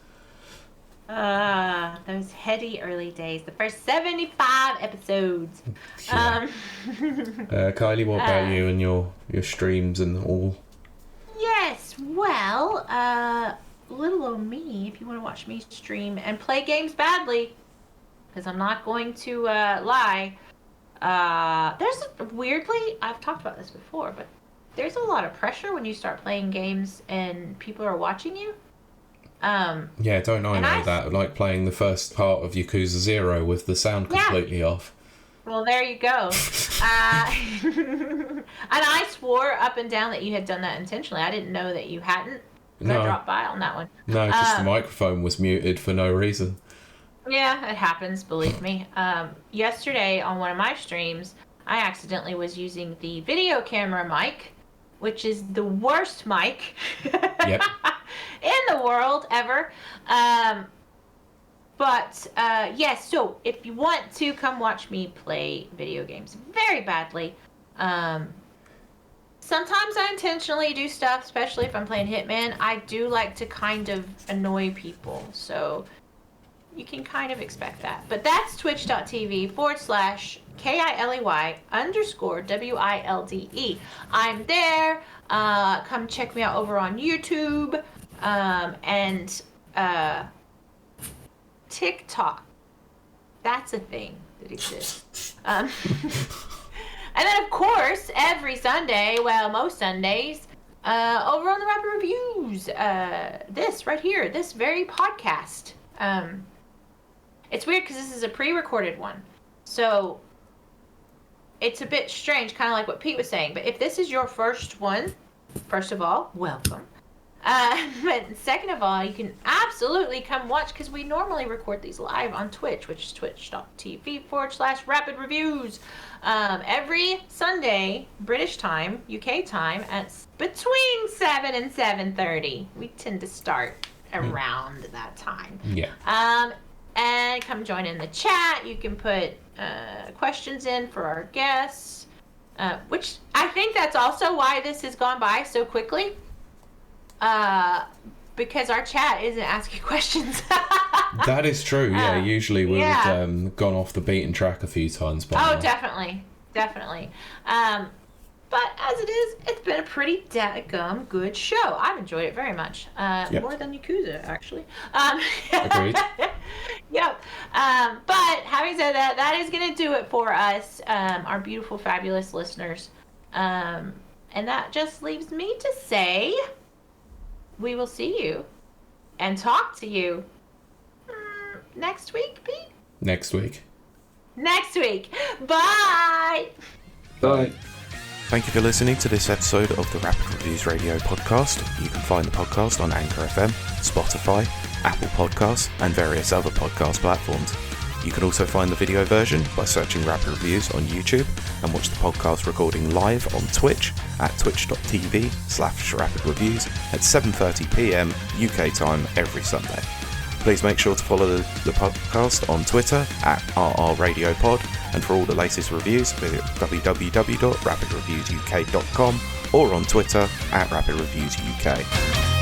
Those heady early days, the first 75 episodes. Yeah. Kylie, what about you and your streams and all? Yes, well, little old me, if you want to watch me stream and play games badly, because I'm not going to lie. Weirdly, I've talked about this before, but there's a lot of pressure when you start playing games and people are watching you. Yeah, don't I know that? Like playing the first part of Yakuza 0 with the sound completely off. Well, there you go. And I swore up and down that you had done that intentionally. I didn't know that you hadn't. I dropped by on that one. No, just the microphone was muted for no reason. Yeah, it happens, believe me. Yesterday on one of my streams, I accidentally was using the video camera mic, which is the worst mic in the world ever. Yes, so if you want to come watch me play video games very badly, sometimes I intentionally do stuff, especially if I'm playing Hitman. I do like to kind of annoy people, so you can kind of expect that. But that's twitch.tv/KILEY_WILDE. I'm there. Come check me out over on YouTube and TikTok. That's a thing that exists. And then, of course, every Sunday, well, most Sundays, over on the Rapid Reviews, this right here, this very podcast. It's weird because this is a pre-recorded one. So it's a bit strange, kind of like what Pete was saying. But if this is your first one, first of all, welcome. But second of all, you can absolutely come watch because we normally record these live on Twitch, which is twitch.tv/Rapid Reviews. Every Sunday, British time, UK time, at between 7 and 7:30. We tend to start around that time. Yeah. And come join in the chat. You can put questions in for our guests, which I think that's also why this has gone by so quickly. Because our chat isn't asking questions. That is true. Yeah, usually we've gone off the beaten track a few times. By now. Definitely. But as it is, it's been a pretty dadgum good show. I've enjoyed it very much. More than Yakuza, actually. Agreed. Yep. But having said that, that is going to do it for us, our beautiful, fabulous listeners. And that just leaves me to say, we will see you and talk to you next week, Pete? Next week. Bye! Bye. Thank you for listening to this episode of the Rapid Reviews Radio podcast. You can find the podcast on Anchor FM, Spotify, Apple Podcasts, and various other podcast platforms. You can also find the video version by searching Rapid Reviews on YouTube and watch the podcast recording live on Twitch at twitch.tv/Rapid Reviews at 7:30 p.m. UK time every Sunday. Please make sure to follow the podcast on Twitter at RRRadiopod, and for all the latest reviews, visit www.rapidreviewsuk.com or on Twitter at RapidReviewsUK.